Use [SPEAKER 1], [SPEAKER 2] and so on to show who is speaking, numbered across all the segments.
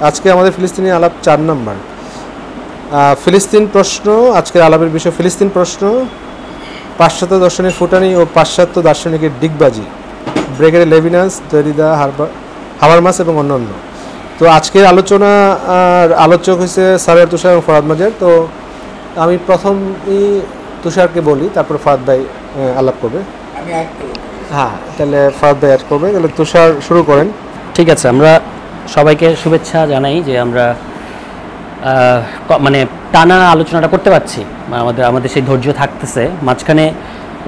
[SPEAKER 1] আজকে আমাদের ফিলিস্তিনি আলাপ 4 নম্বর। ফিলিস্তিন প্রশ্ন, আজকের আলাপের বিষয় ফিলিস্তিন প্রশ্ন, পাশ্চাত্য দর্শনের ফুটানি ও পাশ্চাত্য দার্শনিকের ডিগবাজি, ব্রেগের লেভিনাস, দরিদা, হাবারমাস এবং অন্যান্য। তো আজকের আলোচক হয়েছে সারের তুষার এবং ফরাদ মাজার। তো আমি প্রথমই তুষারকে বলি, তারপর ফরাদ ভাই আলাপ করবে। হ্যাঁ, তাহলে ফরাদ ভাই অ্যাড করবে। তাহলে তুষার শুরু করেন।
[SPEAKER 2] ঠিক আছে, আমরা সবাইকে শুভেচ্ছা জানাই যে আমরা মানে টানা আলোচনাটা করতে পারছি, আমাদের সেই ধৈর্য থাকতেছে। মাঝখানে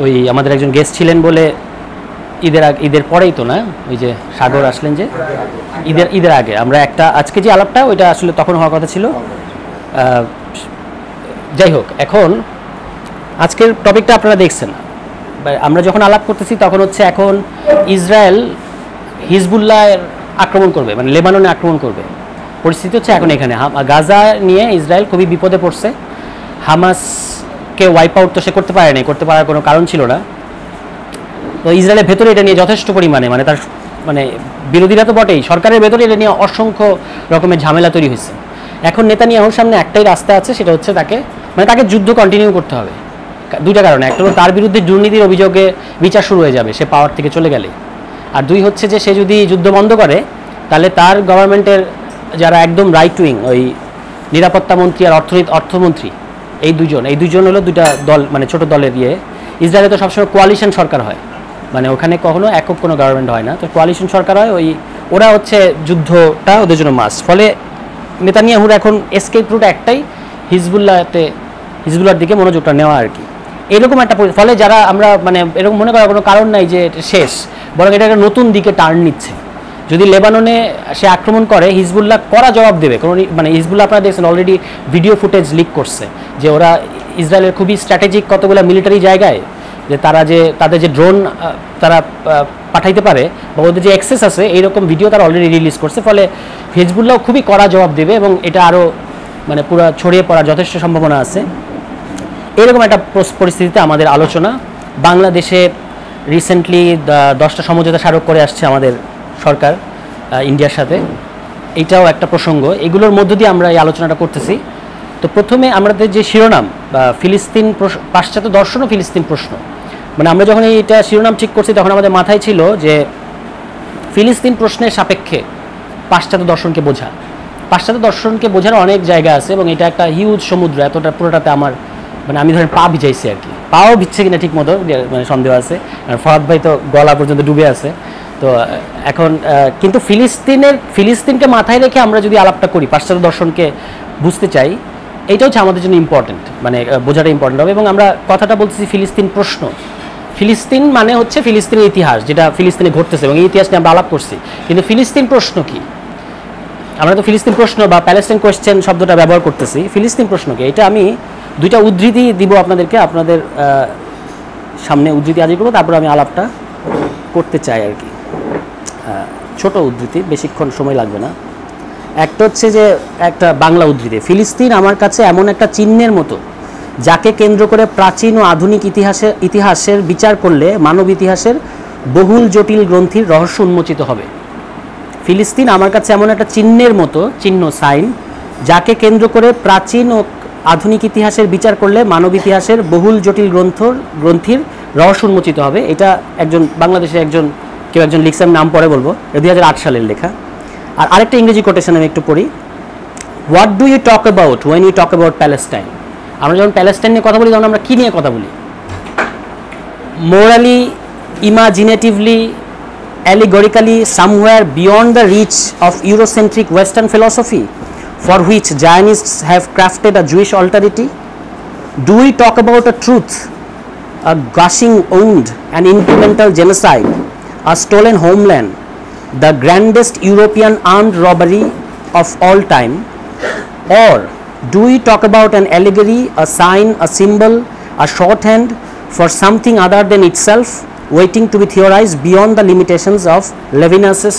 [SPEAKER 2] ওই আমাদের একজন গেস্ট ছিলেন বলে ঈদের পরেই তো না, ওই যে সাগর আসলেন যে ঈদের আগে আমরা একটা আজকে যে আলাপটা ওইটা আসলে তখন হওয়ার কথা ছিল। যাই হোক, এখন আজকের টপিকটা আপনারা দেখছেন। আমরা যখন আলাপ করতেছি তখন হচ্ছে এখন ইসরায়েল হিজবুল্লাহের আক্রমণ করবে, মানে লেবাননে আক্রমণ করবে। পরিস্থিতি হচ্ছে এখন এখানে গাজা নিয়ে ইসরায়েল খুবই বিপদে পড়ছে। হামাসকে ওয়াইপ আউট তো সে করতে পারেনি, করতে পারার কোনো কারণ ছিল না। তো ইসরায়েলের ভেতরে এটা নিয়ে যথেষ্ট পরিমাণে মানে তার মানে বিরোধীরা তো বটেই, সরকারের ভেতরে এটা নিয়ে অসংখ্য রকমের ঝামেলা তৈরি হয়েছে। এখন নেতানিয়াহুর সামনে একটাই রাস্তা আছে, সেটা হচ্ছে তাকে যুদ্ধ কন্টিনিউ করতে হবে। দুইটা কারণে, একটা হলো তার বিরুদ্ধে দুর্নীতির অভিযোগে বিচার শুরু হয়ে যাবে সে পাওয়ার থেকে চলে গেলে, আর দুই হচ্ছে যে সে যদি যুদ্ধ বন্ধ করে তাহলে তার গভর্নমেন্টের যারা একদম রাইট উইং, ওই নিরাপত্তা মন্ত্রী আর অর্থমন্ত্রী, এই দুইজন হলো দুইটা দল, মানে ছোট দলের ইসরায়েলে তো সবসময় কোয়ালিশন সরকার হয়, মানে ওখানে কখনো একক কোনো গভর্নমেন্ট হয় না, তো কোয়ালিশন সরকার হয়। ওরা হচ্ছে যুদ্ধটা ওদের জন্য মাস্ট। ফলে নেতানিয়াহুর এখন এসকেপ রুট একটাই, হিজবুল্লাহর দিকে মনোযোগটা নেওয়া আর কি। এরকম একটা ফলে যারা আমরা মানে এরকম মনে করার কোনো কারণ নাই যে শেষ, বরং এটা একটা নতুন দিকে টার্ন নিচ্ছে। যদি লেবাননে সে আক্রমণ করে, হিজবুল্লাহ করা জবাব দেবে। মানে হিজবুল্লাহ আপনারা দেখছেন অলরেডি ভিডিও ফুটেজ লিক করছে যে ওরা ইসরায়েলের খুবই স্ট্র্যাটেজিক কতগুলো মিলিটারি জায়গায় যে তাদের যে ড্রোন তারা পাঠাইতে পারে বা ওদের যে অ্যাক্সেস আছে, এইরকম ভিডিও তারা অলরেডি রিলিজ করছে। ফলে হিজবুল্লাহ খুবই কড়া জবাব দেবে এবং এটা আরও মানে পুরো ছড়িয়ে পড়ার যথেষ্ট সম্ভাবনা আছে। এরকম একটা পরিস্থিতিতে আমাদের আলোচনা। বাংলাদেশে রিসেন্টলি 10টা সমঝোতা স্মারক করে আসছে আমাদের সরকার ইন্ডিয়ার সাথে, এইটাও একটা প্রসঙ্গ। এগুলোর মধ্য দিয়ে আমরা এই আলোচনাটা করতেছি। তো প্রথমে আমাদের যে শিরোনাম বা ফিলিস্তিন পাশ্চাত্য দর্শন ও ফিলিস্তিন প্রশ্ন, মানে আমরা যখন এইটা শিরোনাম ঠিক করছি তখন আমাদের মাথায় ছিল যে ফিলিস্তিন প্রশ্নের সাপেক্ষে পাশ্চাত্য দর্শনকে বোঝা। পাশ্চাত্য দর্শনকে বোঝার অনেক জায়গা আছে এবং এটা একটা হিউজ সমুদ্র, এতটা পুরোটাতে আমার মানে আমি ধরেন পা ভিজাইছি আর কি, পাও ভিজছে কিনা ঠিক মতো মানে সন্দেহ আছে, কারণ ফরাদ ভাই তো গলা পর্যন্ত ডুবে আছে। তো এখন কিন্তু ফিলিস্তিনকে মাথায় রেখে আমরা যদি আলাপটা করি, পাশ্চাত্য দর্শনকে বুঝতে চাই, এইটা হচ্ছে আমাদের জন্য ইম্পর্টেন্ট, মানে বোঝাটা ইম্পর্টেন্ট হবে। এবং আমরা কথাটা বলতেছি ফিলিস্তিন প্রশ্ন। ফিলিস্তিন মানে হচ্ছে ফিলিস্তিনের ইতিহাস, যেটা ফিলিস্তিনে ঘটতেছে এবং এই ইতিহাস নিয়ে আমরা আলাপ করছি। কিন্তু ফিলিস্তিন প্রশ্ন কি? আমরা তো ফিলিস্তিন প্রশ্ন বা প্যালেস্টাইন কোয়েশ্চেন শব্দটা ব্যবহার করতেছি। ফিলিস্তিন প্রশ্ন কি? এটা আমি দুইটা উদ্ধৃতি দিব আপনাদেরকে, আপনাদের সামনে উদ্ধৃতি হাজির করবো, তারপর আমি আলাপটা করতে চাই আর কি। ছোট উদ্ধৃতি, বেশিক্ষণ সময় লাগবে না। একটা হচ্ছে যে একটা বাংলা উদ্ধৃতি, ফিলিস্তিন আমার কাছে এমন একটা চিহ্নের মতো যাকে কেন্দ্র করে প্রাচীন ও আধুনিক ইতিহাসের বিচার করলে মানব ইতিহাসের বহুল জটিল গ্রন্থির রহস্য উন্মোচিত হবে। ফিলিস্তিন আমার কাছে এমন একটা চিহ্নের মতো, চিহ্ন সাইন, যাকে কেন্দ্র করে প্রাচীন ও আধুনিক ইতিহাসের বিচার করলে মানব ইতিহাসের বহুল জটিল গ্রন্থির রহস্য উন্মোচিত হবে। এটা একজন বাংলাদেশের কেউ একজন লিখছে, আমি নাম পরে বলবো, 2008 সালের লেখা। আর আরেকটা ইংরেজি কোটেশন আমি একটু পড়ি। What do you talk about when you talk about Palestine? আমরা যখন প্যালেস্টাইন নিয়ে কথা বলি তখন আমরা কী নিয়ে কথা বলি? Morally, imaginatively, allegorically, somewhere beyond the reach of Eurocentric Western philosophy, for which Zionists have crafted a Jewish alterity? Do we talk about a truth, a gushing wound, an incremental genocide, a stolen homeland, the grandest European armed robbery of all time? Or do we talk about an allegory, a sign, a symbol, a shorthand for something other than itself, waiting to be theorized beyond the limitations of Levinas's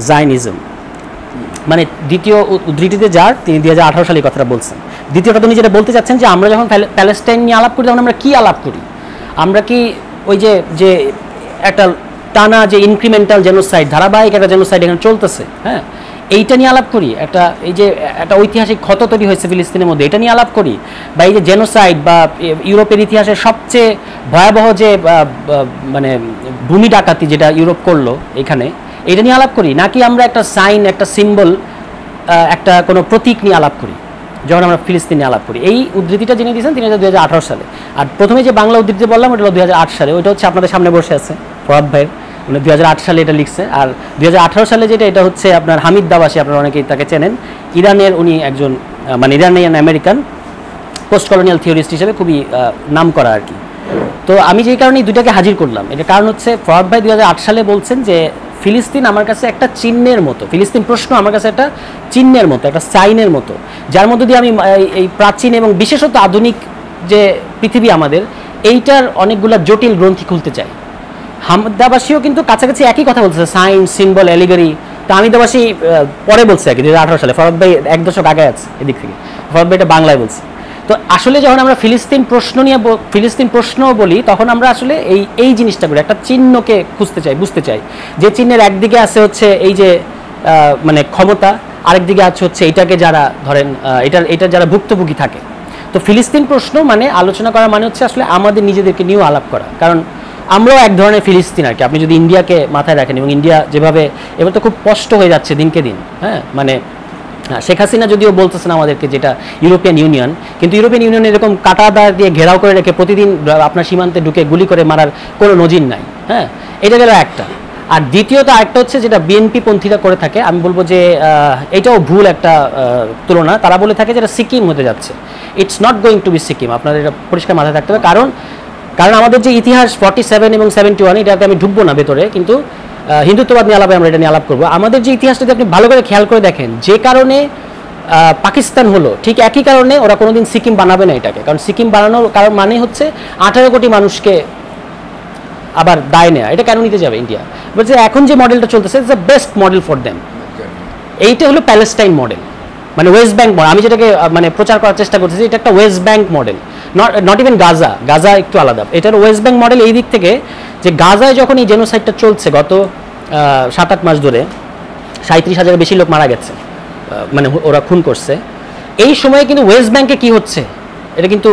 [SPEAKER 2] Zionism? মানে দ্বিতীয় উদ্ধৃতিতে যার, তিনি 2018 সালে কথাটা বলছেন। দ্বিতীয়টা তিনি যেটা বলতে চাচ্ছেন যে আমরা যখন প্যালেস্টাইন নিয়ে আলাপ করি তখন আমরা কী আলাপ করি? আমরা কি ওই যে একটা টানা যে ইনক্রিমেন্টাল জেনোসাইড, ধারাবাহিক একটা জেনোসাইড এখানে চলতেছে, হ্যাঁ, এইটা নিয়ে আলাপ করি, এই যে একটা ঐতিহাসিক ক্ষত তৈরি হয়েছে ফিলিস্তিনের মধ্যে, এটা নিয়ে আলাপ করি, বা এই যে জেনোসাইড বা ইউরোপের ইতিহাসের সবচেয়ে ভয়াবহ যে মানে ভূমি ডাকাতি যেটা ইউরোপ করলো এখানে, এটা নিয়ে আলাপ করি, নাকি আমরা একটা সাইন, একটা সিম্বল, একটা কোনো প্রতীক নিয়ে আলাপ করি যখন আমরা ফিলিস্তিন নিয়ে আলাপ করি? এই উদ্ধৃতিটা যিনি দিয়েছেন তিনি 2018 সালে। আর প্রথমে যে বাংলা উদ্ধৃতি বললাম ওটা হলো 2008 সালে, ওইটা হচ্ছে আপনাদের সামনে বসে আছে ফরহাদ ভাইয়ের, উনি 2008 সালে এটা লিখছে। আর 2018 সালে যেটা, এটা হচ্ছে আপনার হামিদ দাবাসি, আপনারা অনেকেই তাকে চেনেন, ইরানের, উনি একজন মানে Iranian American post colonial theorist হিসেবে খুবই নাম করা আর কি। তো আমি যেই কারণে এই দুইটাকে হাজির করলাম, এটা কারণ হচ্ছে ফরহাদ ভাই 2008 সালে বলছেন যে ফিলিস্তিন আমার কাছে একটা চিহ্নের মতো, ফিলিস্তিন প্রশ্ন আমার কাছে একটা চিহ্নের মতো, একটা সাইনের মতো, যার মধ্যে দিয়ে আমি এই প্রাচীন এবং বিশেষত আধুনিক যে পৃথিবী আমাদের, এইটার অনেকগুলো জটিল গ্রন্থি খুলতে চাই। হামিদাবাসীও কিন্তু কাছাকাছি একই কথা বলতেছে, সাইন, সিম্বল, অ্যালিগরি। তো হামিদাবাসী পরে বলছে আর কি 2018 সালে, ফরহাদ ভাই এক দশক আগে আছে এদিক থেকে, ফরহাদ ভাই এটা বাংলায় বলছে। তো আসলে যখন আমরা ফিলিস্তিন প্রশ্ন বলি, তখন আমরা আসলে এই জিনিসটা করি, একটা চিহ্নকে খুঁজতে চাই, বুঝতে চাই, যে চিহ্নের একদিকে আছে হচ্ছে এই যে মানে ক্ষমতা, আরেকদিকে আছে হচ্ছে এটাকে যারা ধরেন এটা যারা ভুক্তভোগী থাকে। তো ফিলিস্তিন প্রশ্ন মানে আলোচনা করা মানে হচ্ছে আসলে আমাদের নিজেদেরকে নিয়েও আলাপ করা, কারণ আমরাও এক ধরনের ফিলিস্তিন আর কি। আপনি যদি ইন্ডিয়াকে মাথায় রাখেন, এবং ইন্ডিয়া যেভাবে এবার তো খুব কষ্ট হয়ে যাচ্ছে দিনকে দিন, হ্যাঁ, মানে শেখ হাসিনা যদিও বলতেছেন আমাদেরকে যেটা ইউরোপিয়ান ইউনিয়ন, কিন্তু ইউরোপিয়ান ইউনিয়ন এরকম কাঁটাদার দিয়ে ঘেরাও করে রেখে প্রতিদিন আপনার সীমান্তে ঢুকে গুলি করে মারার কোনো নজির নাই, হ্যাঁ, এটা গেল একটা। আর দ্বিতীয়ত আরেকটা হচ্ছে যেটা বিএনপি পন্থীরা করে থাকে, আমি বলবো যে এটাও ভুল একটা তুলনা। তারা বলে থাকে যেটা সিকিম হতে যাচ্ছে, it's not going to be Sikkim. আপনাদের এটা পরিষ্কার মাথায় থাকতে হবে, কারণ আমাদের যে ইতিহাস 47 এবং 71, এটাতে আমি ঢুকবো না ভেতরে, কিন্তু হিন্দুত্ববাদ নিয়ে আলাপে আমরা এটা নিয়ে আলাপ করবো। আমাদের যে ইতিহাসটা যদি আপনি ভালো করে খেয়াল করে দেখেন, যে কারণে পাকিস্তান হলো, ঠিক একই কারণে ওরা কোনোদিন সিকিম বানাবে না এটাকে, কারণ সিকিম বানানোর কারণ মানে হচ্ছে 18 কোটি মানুষকে আবার দায় নেয়া। এটা কেন নিতে যাবে ইন্ডিয়া? বলছে এখন যে মডেলটা চলতেছে it's the best model for them. এইটা হলো প্যালেস্টাইন মডেল, মানে ওয়েস্ট ব্যাংক মডেল। আমি যেটাকে মানে প্রচার করার চেষ্টা করতেছি, এটা একটা West bank model, not even Gaza একটু আলাদা। এটার ওয়েস্ট ব্যাংক মডেল এই দিক থেকে যে গাজায় যখন এই জেনোসাইডটা চলছে গত 7-8 মাস ধরে 37,000-এর বেশি লোক মারা গেছে, মানে ওরা খুন করছে। এই সময়ে কিন্তু ওয়েস্ট ব্যাংকে কি হচ্ছে এটা কিন্তু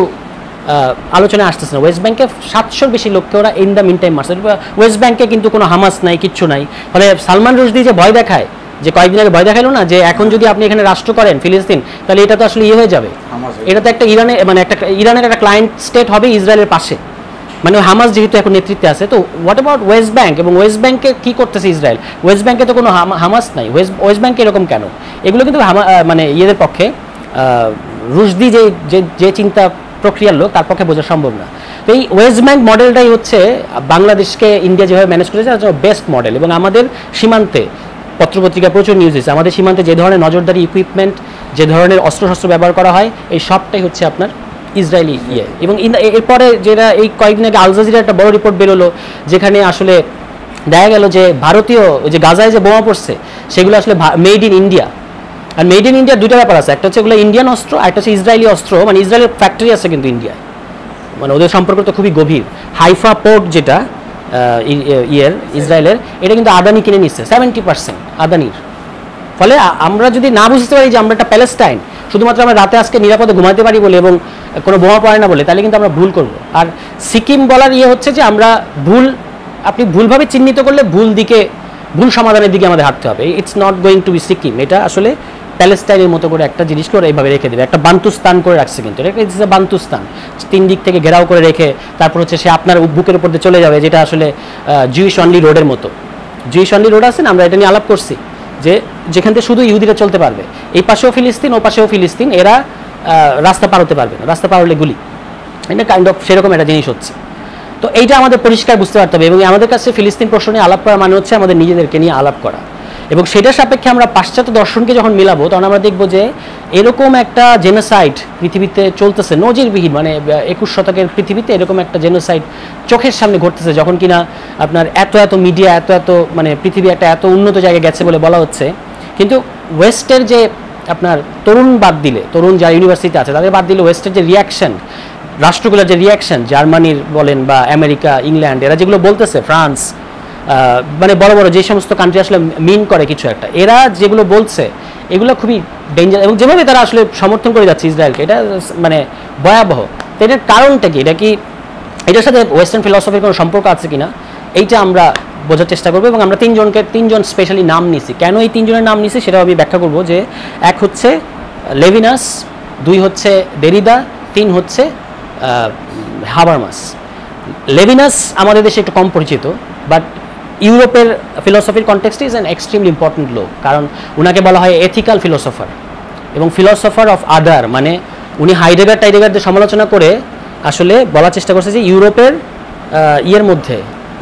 [SPEAKER 2] আলোচনায় আসতেছে না। ওয়েস্ট ব্যাংকে 700-র বেশি লোককে ওরা ইন দ্য মিন টাইম মারছে। ওয়েস্ট ব্যাংকে কিন্তু কোনো হামাস নাই, কিচ্ছু নাই। ফলে সালমান রুশদি যে ভয় দেখায়, যে কয়েকদিন আগে ভয় দেখাইলো না যে এখন যদি আপনি এখানে রাষ্ট্র করেন ফিলিস্তিন, তাহলে এটা তো আসলে হয়ে যাবে, এটা তো একটা ইরানের একটা ক্লায়েন্ট স্টেট হবে ইসরায়েলের পাশে, মানে হামাস যেহেতু এখন নেতৃত্বে আছে। তো হোয়াট অ্যাবাউট ওয়েস্ট ব্যাংক? এবং ওয়েস্ট ব্যাংকে কি করতেছে ইসরায়েল? ওয়েস্ট ব্যাংকে তো কোনো হামাস নাই। ওয়েস্ট ব্যাংকে এরকম কেন? এগুলো কিন্তু মানে ইয়েদের পক্ষে, রুশদি যে চিন্তা প্রক্রিয়ার লোক, তার পক্ষে বোঝা সম্ভব না। তো এই ওয়েস্ট ব্যাংক মডেলটাই হচ্ছে বাংলাদেশকে ইন্ডিয়া যেভাবে ম্যানেজ করেছে বেস্ট মডেল। এবং আমাদের সীমান্তে পত্রপত্রিকায় প্রচুর নিউজ হয়েছে, আমাদের সীমান্তে যে ধরনের নজরদারি ইকুইপমেন্ট, যে ধরনের অস্ত্রশস্ত্র ব্যবহার করা হয়, এই সবটাই হচ্ছে আপনার ইসরায়েলি ইয়ে। এবং এরপরে যেটা এই কয়েকদিন আগে আল জাজিরার একটা বড় রিপোর্ট বেরোলো, যেখানে আসলে দেখা গেল যে ভারতীয় যে গাজায় যে বোমা পড়ছে সেগুলো আসলে মেড ইন ইন্ডিয়া। আর মেড ইন ইন্ডিয়ার দুইটা ব্যাপার আছে, একটা হচ্ছে এগুলো ইন্ডিয়ান অস্ত্র, আর একটা হচ্ছে ইসরায়েলি অস্ত্র। মানে ইসরায়েলের ফ্যাক্টরি আছে কিন্তু ইন্ডিয়ায়, মানে ওদের সম্পর্ক তো খুবই গভীর। হাইফা পোর্ট যেটা ইসরায়েলের, এটা কিন্তু আদানি কিনে নিচ্ছে 70% আদানির। ফলে আমরা যদি না বুঝতে পারি যে আমরা একটা প্যালেস্টাইন, শুধুমাত্র আমরা রাতে আজকে নিরাপদে ঘুমাতে পারি বলে এবং কোনো বোমা পড়ে না বলে, তাহলে কিন্তু আমরা ভুল করব। আর সিকিম বলার হচ্ছে যে আমরা আপনি ভুলভাবে চিহ্নিত করলে ভুল সমাধানের দিকে আমাদের হাঁটতে হবে। It's not going to be Sikkim. এটা আসলে প্যালেস্টাইনের মতো করে একটা জিনিসকে ওরা এইভাবে রেখে দেবে, একটা বান্তুস্তান করে রাখছে। কিন্তু ইটস এ বান্তুস্তান, 3 দিক থেকে ঘেরাও করে রেখে তারপর হচ্ছে সে আপনার বুকের উপর দিয়ে চলে যাবে, যেটা আসলে জুইশ অনলি রোডের মতো। জুইশ অনলি রোড আছে না, আমরা এটা নিয়ে আলাপ করছি, যে যেখান থেকে শুধু ইহুদিরা চলতে পারবে, এই পাশেও ফিলিস্তিন, ও পাশেও ফিলিস্তিন, এরা রাস্তা পার হতে পারবে না, রাস্তা পার হলে গুলি। এটা কাইন্ড অফ সেরকম একটা জিনিস হচ্ছে। তো এইটা আমাদের পরিষ্কার বুঝতে পারতে হবে। এবং আমাদের কাছে ফিলিস্তিন প্রশ্ন নিয়ে আলাপ করা মানে হচ্ছে আমাদের নিজেদেরকে নিয়ে আলাপ করা। এবং সেটার সাপেক্ষে আমরা পাশ্চাত্য দর্শনকে যখন মিলাবো, তখন আমরা দেখবো যে এরকম একটা জেনোসাইড পৃথিবীতে চলতেছে নজিরবিহীন। মানে 21 শতকের পৃথিবীতে এরকম একটা জেনোসাইড চোখের সামনে ঘটতেছে, যখন কিনা আপনার এত মিডিয়া, এত মানে পৃথিবী একটা এত উন্নত জায়গায় গেছে বলে বলা হচ্ছে। কিন্তু ওয়েস্টের যে আপনার তরুণ যারা ইউনিভার্সিটিতে আছে তাদের বাদ দিলে, ওয়েস্টের যে রিয়াকশন, রাষ্ট্রগুলোর যে রিয়াকশন, জার্মানির বলেন বা আমেরিকা, ইংল্যান্ড, এরা যেগুলো বলতেছে, ফ্রান্স, মানে বড় বড় যে সমস্ত কান্ট্রি আসলে মিন করে কিছু একটা, এরা যেগুলো বলছে এগুলো খুবই ডেঞ্জার, এবং যেভাবে তারা আসলে সমর্থন করে যাচ্ছে ইসরায়েলকে, এটা মানে ভয়াবহ। তো এটার কারণটা কি, এটা কি এটার সাথে ওয়েস্টার্ন ফিলসফির কোনো সম্পর্ক আছে কিনা এইটা আমরা বোঝার চেষ্টা করবো। এবং আমরা তিনজন স্পেশালি নাম নিছি। কেন এই তিনজনের নাম নিছি সেটাও আমি ব্যাখ্যা করবো। যে এক হচ্ছে লেভিনাস, দুই হচ্ছে দেরিদা, তিন হচ্ছে হাবারমাস। লেভিনাস আমাদের দেশে একটু কম পরিচিত, বাট ইউরোপের ফিলসফির কনটেক্সটে ইজ অ্যান এক্সট্রিমলি ইম্পর্টেন্ট লোক, কারণ ওনাকে বলা হয় এথিক্যাল ফিলসফার এবং ফিলসফার অফ আদার। মানে উনি টাইডেগারদের সমালোচনা করে আসলে বলার চেষ্টা করছে যে ইউরোপের মধ্যে,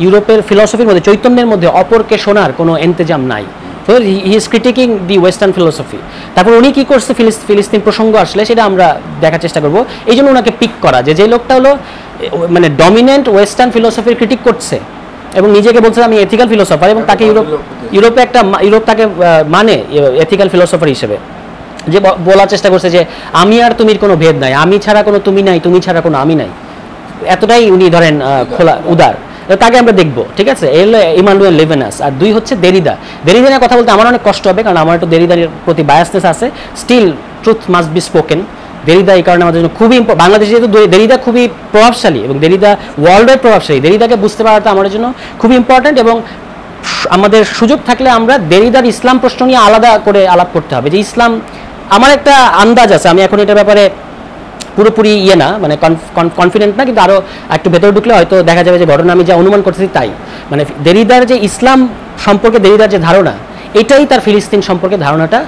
[SPEAKER 2] ইউরোপের ফিলসফির মধ্যে, চৈতন্যের মধ্যে অপরকে শোনার কোনো এন্তেজাম নাই। তো he is critiquing the western philosophy. তারপর উনি কী করছে, ফিলিস্তিন প্রসঙ্গ আসলে সেটা আমরা দেখার চেষ্টা করবো। এই জন্য ওনাকে পিক করা, যে লোকটা হলো মানে ডমিনেন্ট ওয়েস্টার্ন ফিলসফির ক্রিটিক করছে এবং নিজেকে বলছে আমি এথিক্যাল ফিলসফার, এবং তাকে ইউরোপ তাকে মানে এথিক্যাল ফিলসফার হিসেবে, যে বলার চেষ্টা করছে যে আমি আর তুমির কোনো ভেদ নাই, আমি ছাড়া কোনো তুমি নাই, তুমি ছাড়া কোনো আমি নাই, এতটাই উনি ধরেন খোলা উদার। তাকে আমরা দেখবো, ঠিক আছে। এই হলো ইমানুয়েল লেভিনাস। আর দুই হচ্ছে দেরিদা। দেরিদা নিয়ে কথা বলতে আমার অনেক কষ্ট হবে, কারণ আমার একটু দেরিদার প্রতি বায়াসনেস আছে। Still truth must be spoken. Derrida এই কারণে আমাদের জন্য খুবই বাংলাদেশে যেহেতু দেরিদা খুবই প্রভাবশালী এবং দেরিদা ওয়ার্ল্ড ওয়াইড প্রভাবশালী, দেরিদাকে বুঝতে পারাটা আমাদের জন্য খুবই ইম্পর্ট্যান্ট। এবং আমাদের সুযোগ থাকলে আমরা দেরিদার ইসলাম প্রশ্ন নিয়ে আলাদা করে আলাপ করতে হবে। যে ইসলাম, আমার একটা আন্দাজ আছে, আমি এখন এটার ব্যাপারে পুরোপুরি না, মানে কনফিডেন্ট না, কিন্তু আরও একটু ভেতরে ঢুকলে হয়তো দেখা যাবে যে ঘটনা আমি যা অনুমান করতেছি তাই। মানে দেরিদার যে ইসলাম সম্পর্কে দেরিদার যে ধারণা, এটাই তার ফিলিস্তিন সম্পর্কে ধারণাটা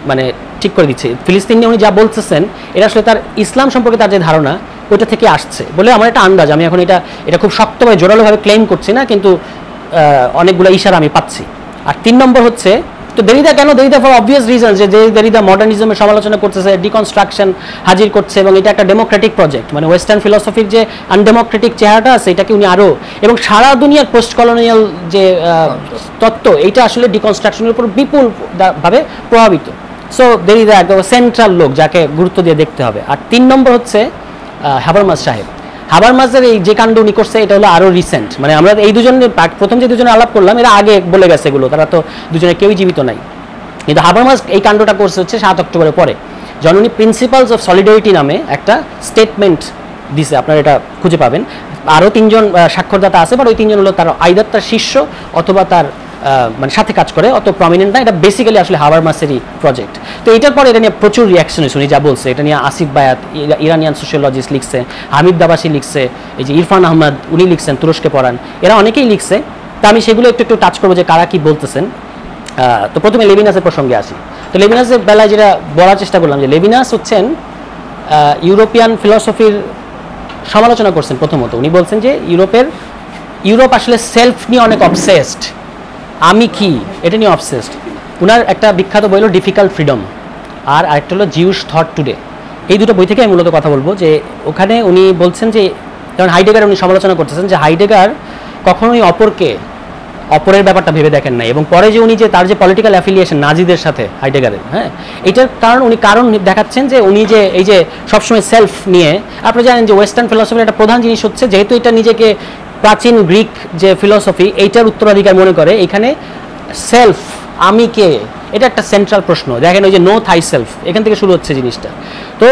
[SPEAKER 2] মানে ঠিক করে দিচ্ছে। ফিলিস্তিন নিয়ে উনি যা বলতেছেন এটা আসলে তার ইসলাম সম্পর্কে তার যে ধারণা ওইটা থেকে আসছে বলে আমার একটা আন্দাজ। আমি এখন এটা খুব শক্তভাবে জোরালোভাবে ক্লেম করছি না, কিন্তু অনেকগুলো ইশারা আমি পাচ্ছি। আর 3 নম্বর হচ্ছে, তো দেরিদা কেন, দেরিদা ফর অবভিয়াস রিজন, যে দেরিদা মডার্নিজমের সমালোচনা করতেছে, ডিকনস্ট্রাকশন হাজির করছে, এবং এটা একটা ডেমোক্রেটিক প্রজেক্ট। মানে ওয়েস্টার্ন ফিলসফির যে আনডেমোক্রেটিক চেহারাটা আছে এটাকে উনি আরও, এবং সারা দুনিয়ার পোস্ট কলোনিয়াল যে তত্ত্ব, এইটা আসলে ডিকনস্ট্রাকশনের উপর বিপুলভাবে প্রভাবিত। সো দেরিদা একদম সেন্ট্রাল লোক যাকে গুরুত্ব দিয়ে দেখতে হবে। আর 3 নম্বর হচ্ছে হাবারমাস সাহেব। হাবারমাসের এই যে কাণ্ড উনি করছে এটা হলো আরও রিসেন্ট। মানে আমরা এই দুজনের প্রথম যে দুজনে আলাপ করলাম এরা আগে বলে গেছে এগুলো, তারা তো দুজনে কেউই জীবিত নাই। কিন্তু হাবারমাস এই কাণ্ডটা করছে হচ্ছে 7 অক্টোবরের পরে, যখন উনি প্রিন্সিপালস অফ সলিডারিটি নামে একটা স্টেটমেন্ট দিছে, আপনারা এটা খুঁজে পাবেন। আরও 3 জন স্বাক্ষরদাতা আছে, বাট ওই 3 জন হলো তার আইদার তার শিষ্য অথবা তার মানে সাথে কাজ করে, অত প্রমিনেন্ট না। এটা বেসিক্যালি আসলে হাবারমাসেরই প্রজেক্ট। তো এটার পরে এটা নিয়ে প্রচুর রিয়াকশন হয়েছে, উনি যা বলছে এটা নিয়ে আসিফ বায়াত ইরানিয়ান সোশিওলজিস্ট লিখছে, হামিদ দাবাসি লিখছে, এই যে ইরফান আহমদ উনি লিখছেন, তুরস্কে পড়ান, এরা অনেকেই লিখছে। তা আমি সেগুলো একটু টাচ করবো যে কারা কি বলতেছেন। তো প্রথমে লেভিনাসের প্রসঙ্গে আসি। তো লেভিনাসের বেলায় যেটা বলার চেষ্টা করলাম, যে লেভিনাস হচ্ছেন ইউরোপিয়ান ফিলসফির সমালোচনা করছেন। প্রথমত উনি বলছেন যে ইউরোপ আসলে সেলফ নিয়ে অনেক অবসেসড, আমি কি এটা নিয়ে অবসেসড। ওনার একটা বিখ্যাত বই হলো ডিফিকাল্ট ফ্রিডম, আর আরেকটা হলো জিউস থট টুডে। এই দুটো বই থেকে আমি মূলত কথা বলবো। যে ওখানে উনি বলছেন যে, যেমন হাইডেগার উনি সমালোচনা করতেছেন যে হাইডেগার কখনোই অপরের ব্যাপারটা ভেবে দেখেন নাই, এবং পরে যে উনি যে তার যে পলিটিক্যাল অ্যাফিলিয়েশন নাজিদের সাথে হাইডেগারের, হ্যাঁ, এটার কারণ দেখাচ্ছেন যে উনি যে এই যে সবসময় সেলফ নিয়ে, আপনারা জানেন যে ওয়েস্টার্ন ফিলসফির একটা প্রধান জিনিস হচ্ছে যেহেতু এটা নিজেকে প্রাচীন গ্রিক যে ফিলসফি এইটার উত্তরাধিকার মনে করে, এখানে সেলফ আমি কে এটা একটা সেন্ট্রাল প্রশ্ন। দেখেন ওই যে নো থাই সেলফ, এখান থেকে শুরু হচ্ছে জিনিসটা। তো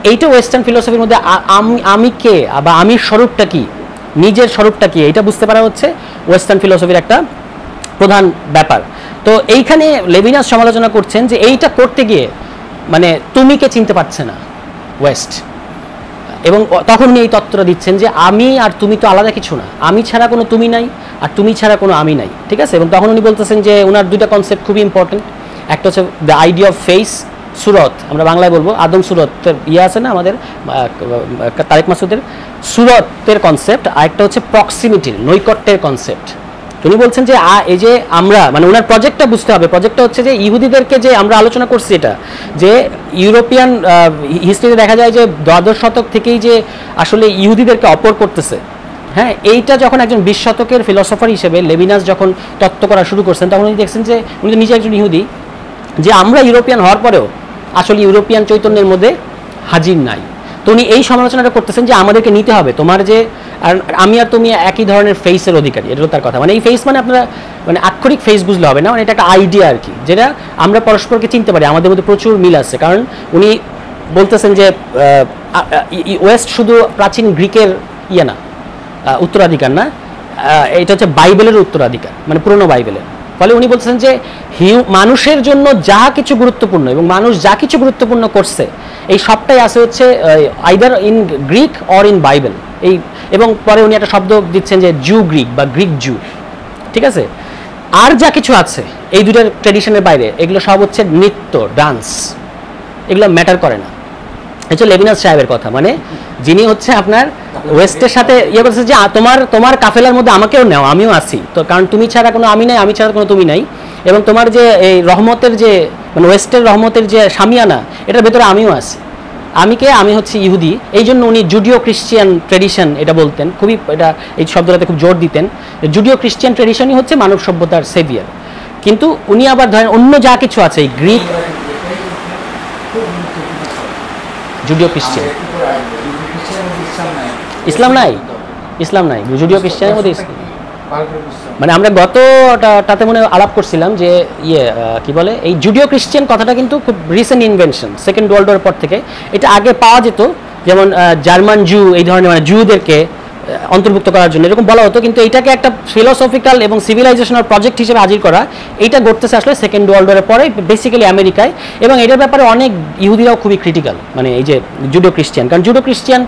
[SPEAKER 2] এইটা ওয়েস্টার্ন ফিলসফির মধ্যে আমি কে বা আমির স্বরূপটা কি, নিজের স্বরূপটা কি, এটা বুঝতে পারা হচ্ছে ওয়েস্টার্ন ফিলসফির একটা প্রধান ব্যাপার। তো এইখানে লেভিনাস সমালোচনা করছেন যে এইটা করতে গিয়ে মানে তুমিকে চিনতে পারছে না ওয়েস্ট, এবং তখন উনি এই তত্ত্বটা দিচ্ছেন যে আমি আর তুমি তো আলাদা কিছু না, আমি ছাড়া কোনো তুমি নাই আর তুমি ছাড়া কোনো আমি নাই, ঠিক আছে। এবং তখন উনি বলতেছেন যে ওনার 2টা কনসেপ্ট খুবই ইম্পর্টেন্ট। একটা হচ্ছে দ্য আইডিয়া অফ ফেস, সুরত, আমরা বাংলায় বলবো আদম সুরতের আছে না আমাদের তারেক মাসুদের, সুরতের কনসেপ্ট। আরেকটা হচ্ছে প্রক্সিমিটির, নৈকট্যের কনসেপ্ট। উনি বলছেন যে এই যে আমরা মানে ওনার প্রজেক্টটা বুঝতে হবে। প্রজেক্টটা হচ্ছে যে ইহুদিদেরকে যে আমরা আলোচনা করছি, এটা যে ইউরোপিয়ান হিস্ট্রিতে দেখা যায় যে 12 শতক থেকেই যে আসলে ইহুদিদেরকে অপর করতেছে, হ্যাঁ, এইটা যখন একজন 20 শতকের ফিলসফার হিসেবে লেভিনাস যখন তত্ত্ব করা শুরু করছেন, তখন উনি দেখছেন যে উনি তো নিজে একজন ইহুদি, যে আমরা ইউরোপিয়ান হওয়ার পরেও আসলে ইউরোপিয়ান চৈতন্যের মধ্যে হাজির নাই। তো উনি এই সমালোচনাটা করতেছেন যে আমাদেরকে নিতে হবে, তোমার যে আমি আর তুমি একই ধরনের ফেসের অধিকারী, এটা তার কথা। মানে এই ফেস মানে আপনারা মানে আক্ষরিক ফেস বুঝলে হবে না, মানে এটা একটা আইডিয়া আর কি, যেটা আমরা পরস্পরকে চিনতে পারি, আমাদের মধ্যে প্রচুর মিল আছে। কারণ উনি বলতেছেন যে ওয়েস্ট শুধু প্রাচীন গ্রিকের না উত্তরাধিকার না, এটা হচ্ছে বাইবেলের উত্তরাধিকার, মানে পুরনো বাইবেলের। ফলে উনি বলতেছেন যে মানুষের জন্য যা কিছু গুরুত্বপূর্ণ এবং মানুষ যা কিছু গুরুত্বপূর্ণ করছে এই সবটাই আছে হচ্ছে either in Greek or in Bible. এই এবং পরে উনি একটা শব্দ দিচ্ছেন যে জু গ্রিক বা গ্রিক জু, ঠিক আছে। আর যা কিছু আছে এই দুটার ট্রেডিশনের বাইরে এগুলো সব হচ্ছে নৃত্য, ডান্স, এগুলো ম্যাটার করে না। হচ্ছে লেভিনাস সাহেবের কথা, মানে যিনি হচ্ছে আপনার ওয়েস্টের সাথে করছে যে তোমার কাফেলার মধ্যে আমাকেও নেও, আমিও আছি তো, কারণ তুমি ছাড়া কোনো আমি নাই, আমি ছাড়া কোনো তুমি নাই, এবং তোমার যে এই রহমতের যে মানে ওয়েস্টের রহমতের যে সামিয়ানা, এটার ভেতরে আমিও আছি। আমি হচ্ছে ইহুদি, এই জন্য উনি জুডিও ক্রিশ্চিয়ান ট্রেডিশন এটা বলতেন, খুবই এটা এই শব্দটাতে খুব জোর দিতেন। জুডিও ক্রিশ্চিয়ান ট্রেডিশনই হচ্ছে মানব সভ্যতার সেভিয়ার। কিন্তু উনি আবার ধরেন অন্য যা কিছু আছে এই গ্রিক জুডিও ক্রিশ্চিয়ান, ইসলাম নাই জুডিও ক্রিশ্চিয়ানের মধ্যে মানে আমরা গতটাতে মনে আলাপ করছিলাম যে কি বলে এই জুডিও ক্রিশ্চিয়ান কথাটা কিন্তু খুব recent invention, second world war পর থেকে। এটা আগে পাওয়া যেত, যেমন জার্মান জু এই ধরনের মানে জুদেরকে অন্তর্ভুক্ত করার জন্য এরকম বলা হতো, কিন্তু এটাকে একটা ফিলোসফিক্যাল এবং সিভিলাইজেশনাল প্রজেক্ট হিসেবে হাজির করা, এইটা ঘটতেছে আসলে সেকেন্ড ওয়ার্ল্ড ওয়ারের পরে বেসিক্যালি আমেরিকায়। এবং এটার ব্যাপারে অনেক ইহুদিরাও খুবই ক্রিটিক্যাল, মানে এই যে জুডো ক্রিশ্চিয়ান, কারণ জুডো ক্রিশ্চিয়ান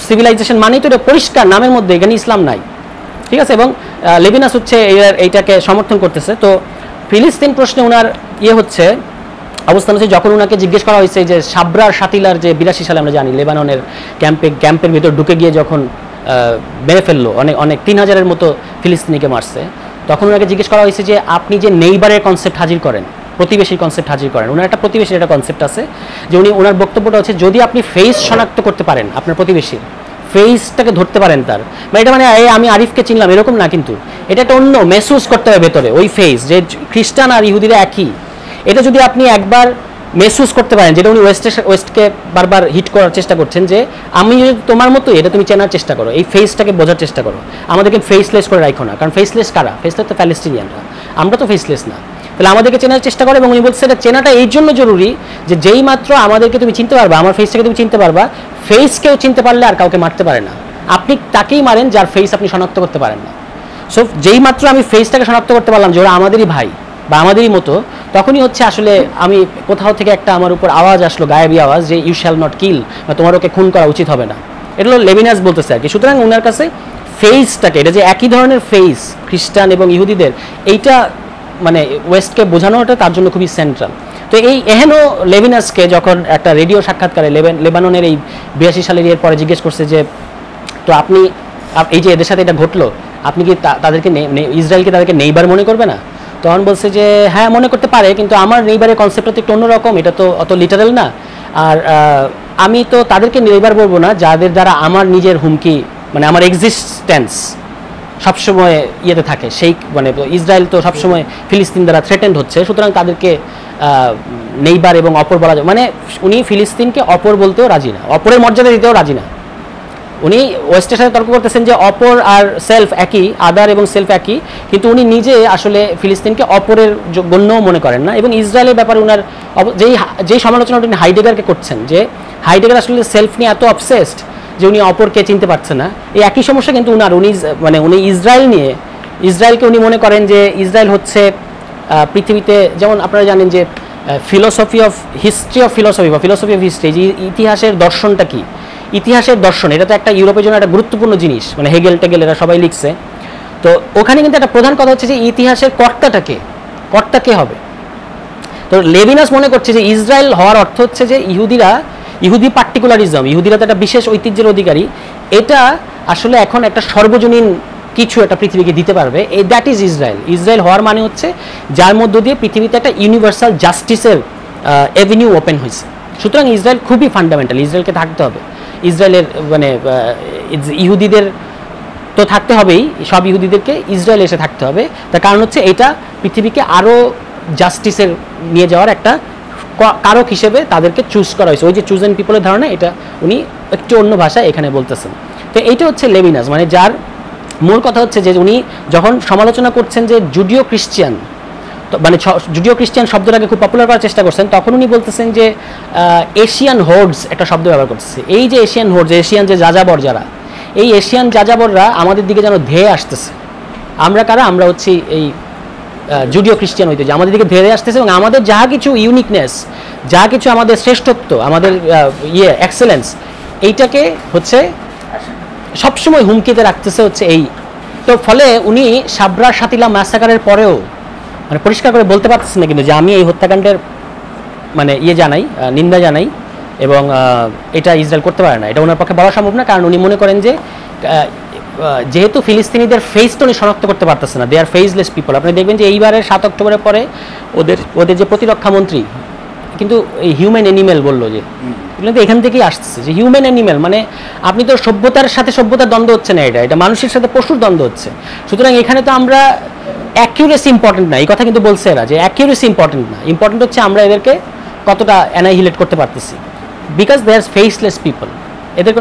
[SPEAKER 2] সিভিলাইজেশন মানেই তো এটা পরিষ্কার নামের মধ্যে, এখানে ইসলাম নাই, ঠিক আছে। এবং লেভিনাস হচ্ছে এইটাকে সমর্থন করতেছে। তো ফিলিস্তিন প্রশ্নে ওনার হচ্ছে অবস্থান হচ্ছে, যখন ওনাকে জিজ্ঞেস করা হয়েছে যে সাবরার সাতিলার যে 82 সালে আমরা জানি লেবাননের ক্যাম্পের ভিতর ঢুকে গিয়ে যখন মেরে ফেললো অনেক 3000-এর মতো ফিলিস্তিনিকে মারছে, তখন ওনাকে জিজ্ঞেস করা হয়েছে যে আপনি যে নেইবারের কনসেপ্ট হাজির করেন, প্রতিবেশীর কনসেপ্ট হাজির করেন, ওনার একটা প্রতিবেশীর একটা কনসেপ্ট আছে যে ওনার বক্তব্যটা হচ্ছে যদি আপনি ফেস শনাক্ত করতে পারেন আপনার প্রতিবেশীর, ফেসটাকে ধরতে পারেন তার, মানে এটা মানে আমি আরিফকে চিনলাম এরকম না, কিন্তু এটা একটা অন্য মেহসুস করতে হবে ভেতরে ওই ফেস, যে খ্রিস্টান আর ইহুদিরা একই, এটা যদি আপনি একবার মেহসুস করতে পারেন, যেটা উনি ওয়েস্টকে বারবার হিট করার চেষ্টা করছেন, যে আমি যদি তোমার মতো এটা তুমি চেনার চেষ্টা করো, এই ফেসটাকে বোঝার চেষ্টা করো, আমাদেরকে ফেসলেস করে রাখো না, কারণ ফেসলেস কারা? ফেসলেস তো প্যালেস্টিনিয়ানরা, আমরা তো ফেসলেস না, তাহলে আমাদেরকে চেনার চেষ্টা করে। এবং উনি বলছে এটা চেনাটা এই জন্য জরুরি যে যেই মাত্র আমাদেরকে তুমি চিনতে পারবা, আমার ফেসটাকে তুমি চিনতে পারবা, ফেসকেও চিনতে পারলে আর কাউকে মারতে পারে না, আপনি তাকেই মারেন যার ফেস আপনি শনাক্ত করতে পারেন না। সো যেই মাত্র আমি ফেসটাকে শনাক্ত করতে পারলাম যে ওরা আমাদেরই ভাই বা আমাদেরই মতো, তখনই হচ্ছে আসলে আমি কোথাও থেকে একটা আমার উপর আওয়াজ আসলো, গায়েবী আওয়াজ, যে ইউ শ্যাল নট কিল, বা তোমার ওকে খুন করা উচিত হবে না, এটা হলো লেভিনাস বলতেছে আর কি। সুতরাং ওনার কাছে ফেসটাকে, এটা যে একই ধরনের ফেস খ্রিস্টান এবং ইহুদিদের, এইটা মানে ওয়েস্টকে বোঝানোটা তার জন্য খুবই সেন্ট্রাল। তো এই এহেনো লেভিনাসকে যখন একটা রেডিও সাক্ষাৎকারে লেবাননের এই 82 সালের এর পরে জিজ্ঞেস করছে যে তো আপনি এই যে এদের সাথে এটা ঘটলো, আপনি কি তাদেরকে ইসরায়েলকে তাদেরকে নেইবার মনে করবে না? তখন বলছে যে হ্যাঁ মনে করতে পারে, কিন্তু আমার নেইবারের কনসেপ্টটা তো একটু অন্যরকম, এটা তো অত লিটারাল না, আর আমি তো তাদেরকে নেইবার বলবো না যাদের দ্বারা আমার নিজের হুমকি, মানে আমার এক্সিস্টেন্স সবসময় থাকে, সেই মানে ইসরায়েল তো সবসময় ফিলিস্তিন দ্বারা থ্রেটেন্ড হচ্ছে, সুতরাং তাদেরকে নেইবার এবং অপর বলা যায়, মানে উনি ফিলিস্তিনকে অপর বলতেও রাজি না, অপরের মর্যাদা দিতেও রাজি না। উনি ওয়েস্টের সাথে তর্ক করতেছেন যে অপর আর সেলফ একই, আদার এবং সেলফ একই, কিন্তু উনি নিজে আসলে ফিলিস্তিনকে অপরের গণ্যও মনে করেন না। এবং ইসরায়েলের ব্যাপারে উনার যেই সমালোচনাটা উনি হাইডেগারকে করছেন, যে হাইডেগার আসলে সেলফ নিয়ে এত অবসেসড যে উনি অপরকে চিনতে পারছেন না, এই একই সমস্যা কিন্তু উনি ইসরায়েল নিয়ে, ইসরায়েলকে উনি মনে করেন যে ইসরায়েল হচ্ছে পৃথিবীতে, যেমন আপনারা জানেন যে philosophy of history of philosophy বা ফিলোসফি অফ হিস্ট্রি, যে ইতিহাসের দর্শনটা কি, ইতিহাসের দর্শন এটা তো একটা ইউরোপের জন্য একটা গুরুত্বপূর্ণ জিনিস, মানে হেগেল টেগেল এরা সবাই লিখছে। তো ওখানে কিন্তু একটা প্রধান কথা হচ্ছে যে ইতিহাসের কর্তা কে হবে। তো লেভিনাস মনে করছে যে ইসরায়েল হওয়ার অর্থ হচ্ছে যে ইহুদি পার্টিকুলারিজম, ইহুদিরা তো একটা বিশেষ ঐতিহ্যের অধিকারী, এটা আসলে এখন একটা সর্বজনীন কিছু একটা পৃথিবীকে দিতে পারবে, দ্যাট ইজ ইসরায়েল। ইসরায়েল হওয়ার মানে হচ্ছে যার মধ্য দিয়ে পৃথিবীতে একটা ইউনিভার্সাল জাস্টিসের অ্যাভিনিউ ওপেন হয়েছে। সুতরাং ইসরায়েল খুবই ফান্ডামেন্টাল, ইসরায়েলকে থাকতে হবে। ইসরায়েলের মানে ইহুদিদের তো থাকতে হবেই, সব ইহুদিদেরকে ইসরায়েল এসে থাকতে হবে, তার কারণ হচ্ছে এটা পৃথিবীকে আরও জাস্টিসের নিয়ে যাওয়ার একটা কারক হিসেবে তাদেরকে চুজ করা হয়েছে। ওই যে চুজেন পিপলের ধারণা, এটা উনি একটু অন্য ভাষায় এখানে বলতেছেন। তো এইটা হচ্ছে লেভিনাস, মানে যার মূল কথা হচ্ছে যে উনি যখন সমালোচনা করছেন যে জুডিও ক্রিশ্চিয়ান, মানে জুডিও ক্রিশ্চিয়ান শব্দটাকে খুব পপুলার করার চেষ্টা করছেন, তখন উনি বলতেছেন যে এশিয়ান হোর্ডস একটা শব্দ ব্যবহার করতেছে। এই যে এশিয়ান হোর্ডস, এশিয়ান যে যাযাবর যারা, এই এশিয়ান যাযাবররা আমাদের দিকে যেন ধেয়ে আসতেছে। আমরা কারা? আমরা হচ্ছে এই জুডিও ক্রিশ্চিয়ান হইতে, যে আমাদের দিকে ধেয়ে আসতেছে এবং আমাদের যা কিছু ইউনিকনেস, যা কিছু আমাদের শ্রেষ্ঠত্ব, আমাদের এক্সেলেন্স, এইটাকে হচ্ছে সবসময় হুমকিতে রাখতেছে হচ্ছে এই। তো ফলে উনি সাবরা শাতিলা ম্যাসাকারের পরেও মানে পরিষ্কার করে বলতে পারতেছেন না কিন্তু যে আমি এই হত্যাকাণ্ডের মানে জানাই, নিন্দা জানাই, এবং এটা ইসরায়েল করতে পারে না, এটা ওনার পক্ষে বলা সম্ভব না। কারণ উনি মনে করেন যে যেহেতু ফিলিস্তিনিদের ফেস তো উনি শনাক্ত করতে পারতেছে না, দে আর ফেসলেস পিপল। আপনি দেখবেন যে এইবারের 7 অক্টোবরের পরে ওদের যে প্রতিরক্ষা মন্ত্রী কিন্তু এই হিউম্যান অ্যানিমেল বললো, যে এগুলো তো এখান থেকেই আসছে, যে হিউম্যান অ্যানিমেল, মানে আপনি তো সভ্যতার সাথে সভ্যতার দ্বন্দ্ব হচ্ছে না, এটা মানুষের সাথে পশুর দ্বন্দ্ব হচ্ছে। সুতরাং এখানে তো আমরা অ্যাকিউরেসি ইম্পর্টেন্ট না, এই কথা কিন্তু বলছে এরা, যে অ্যাকিউরেসি ইম্পর্টেন্ট না, ইম্পর্টেন্ট হচ্ছে আমরা এদেরকে কতটা অ্যানাইহিলেট করতে পারতেছি, because they are faceless people,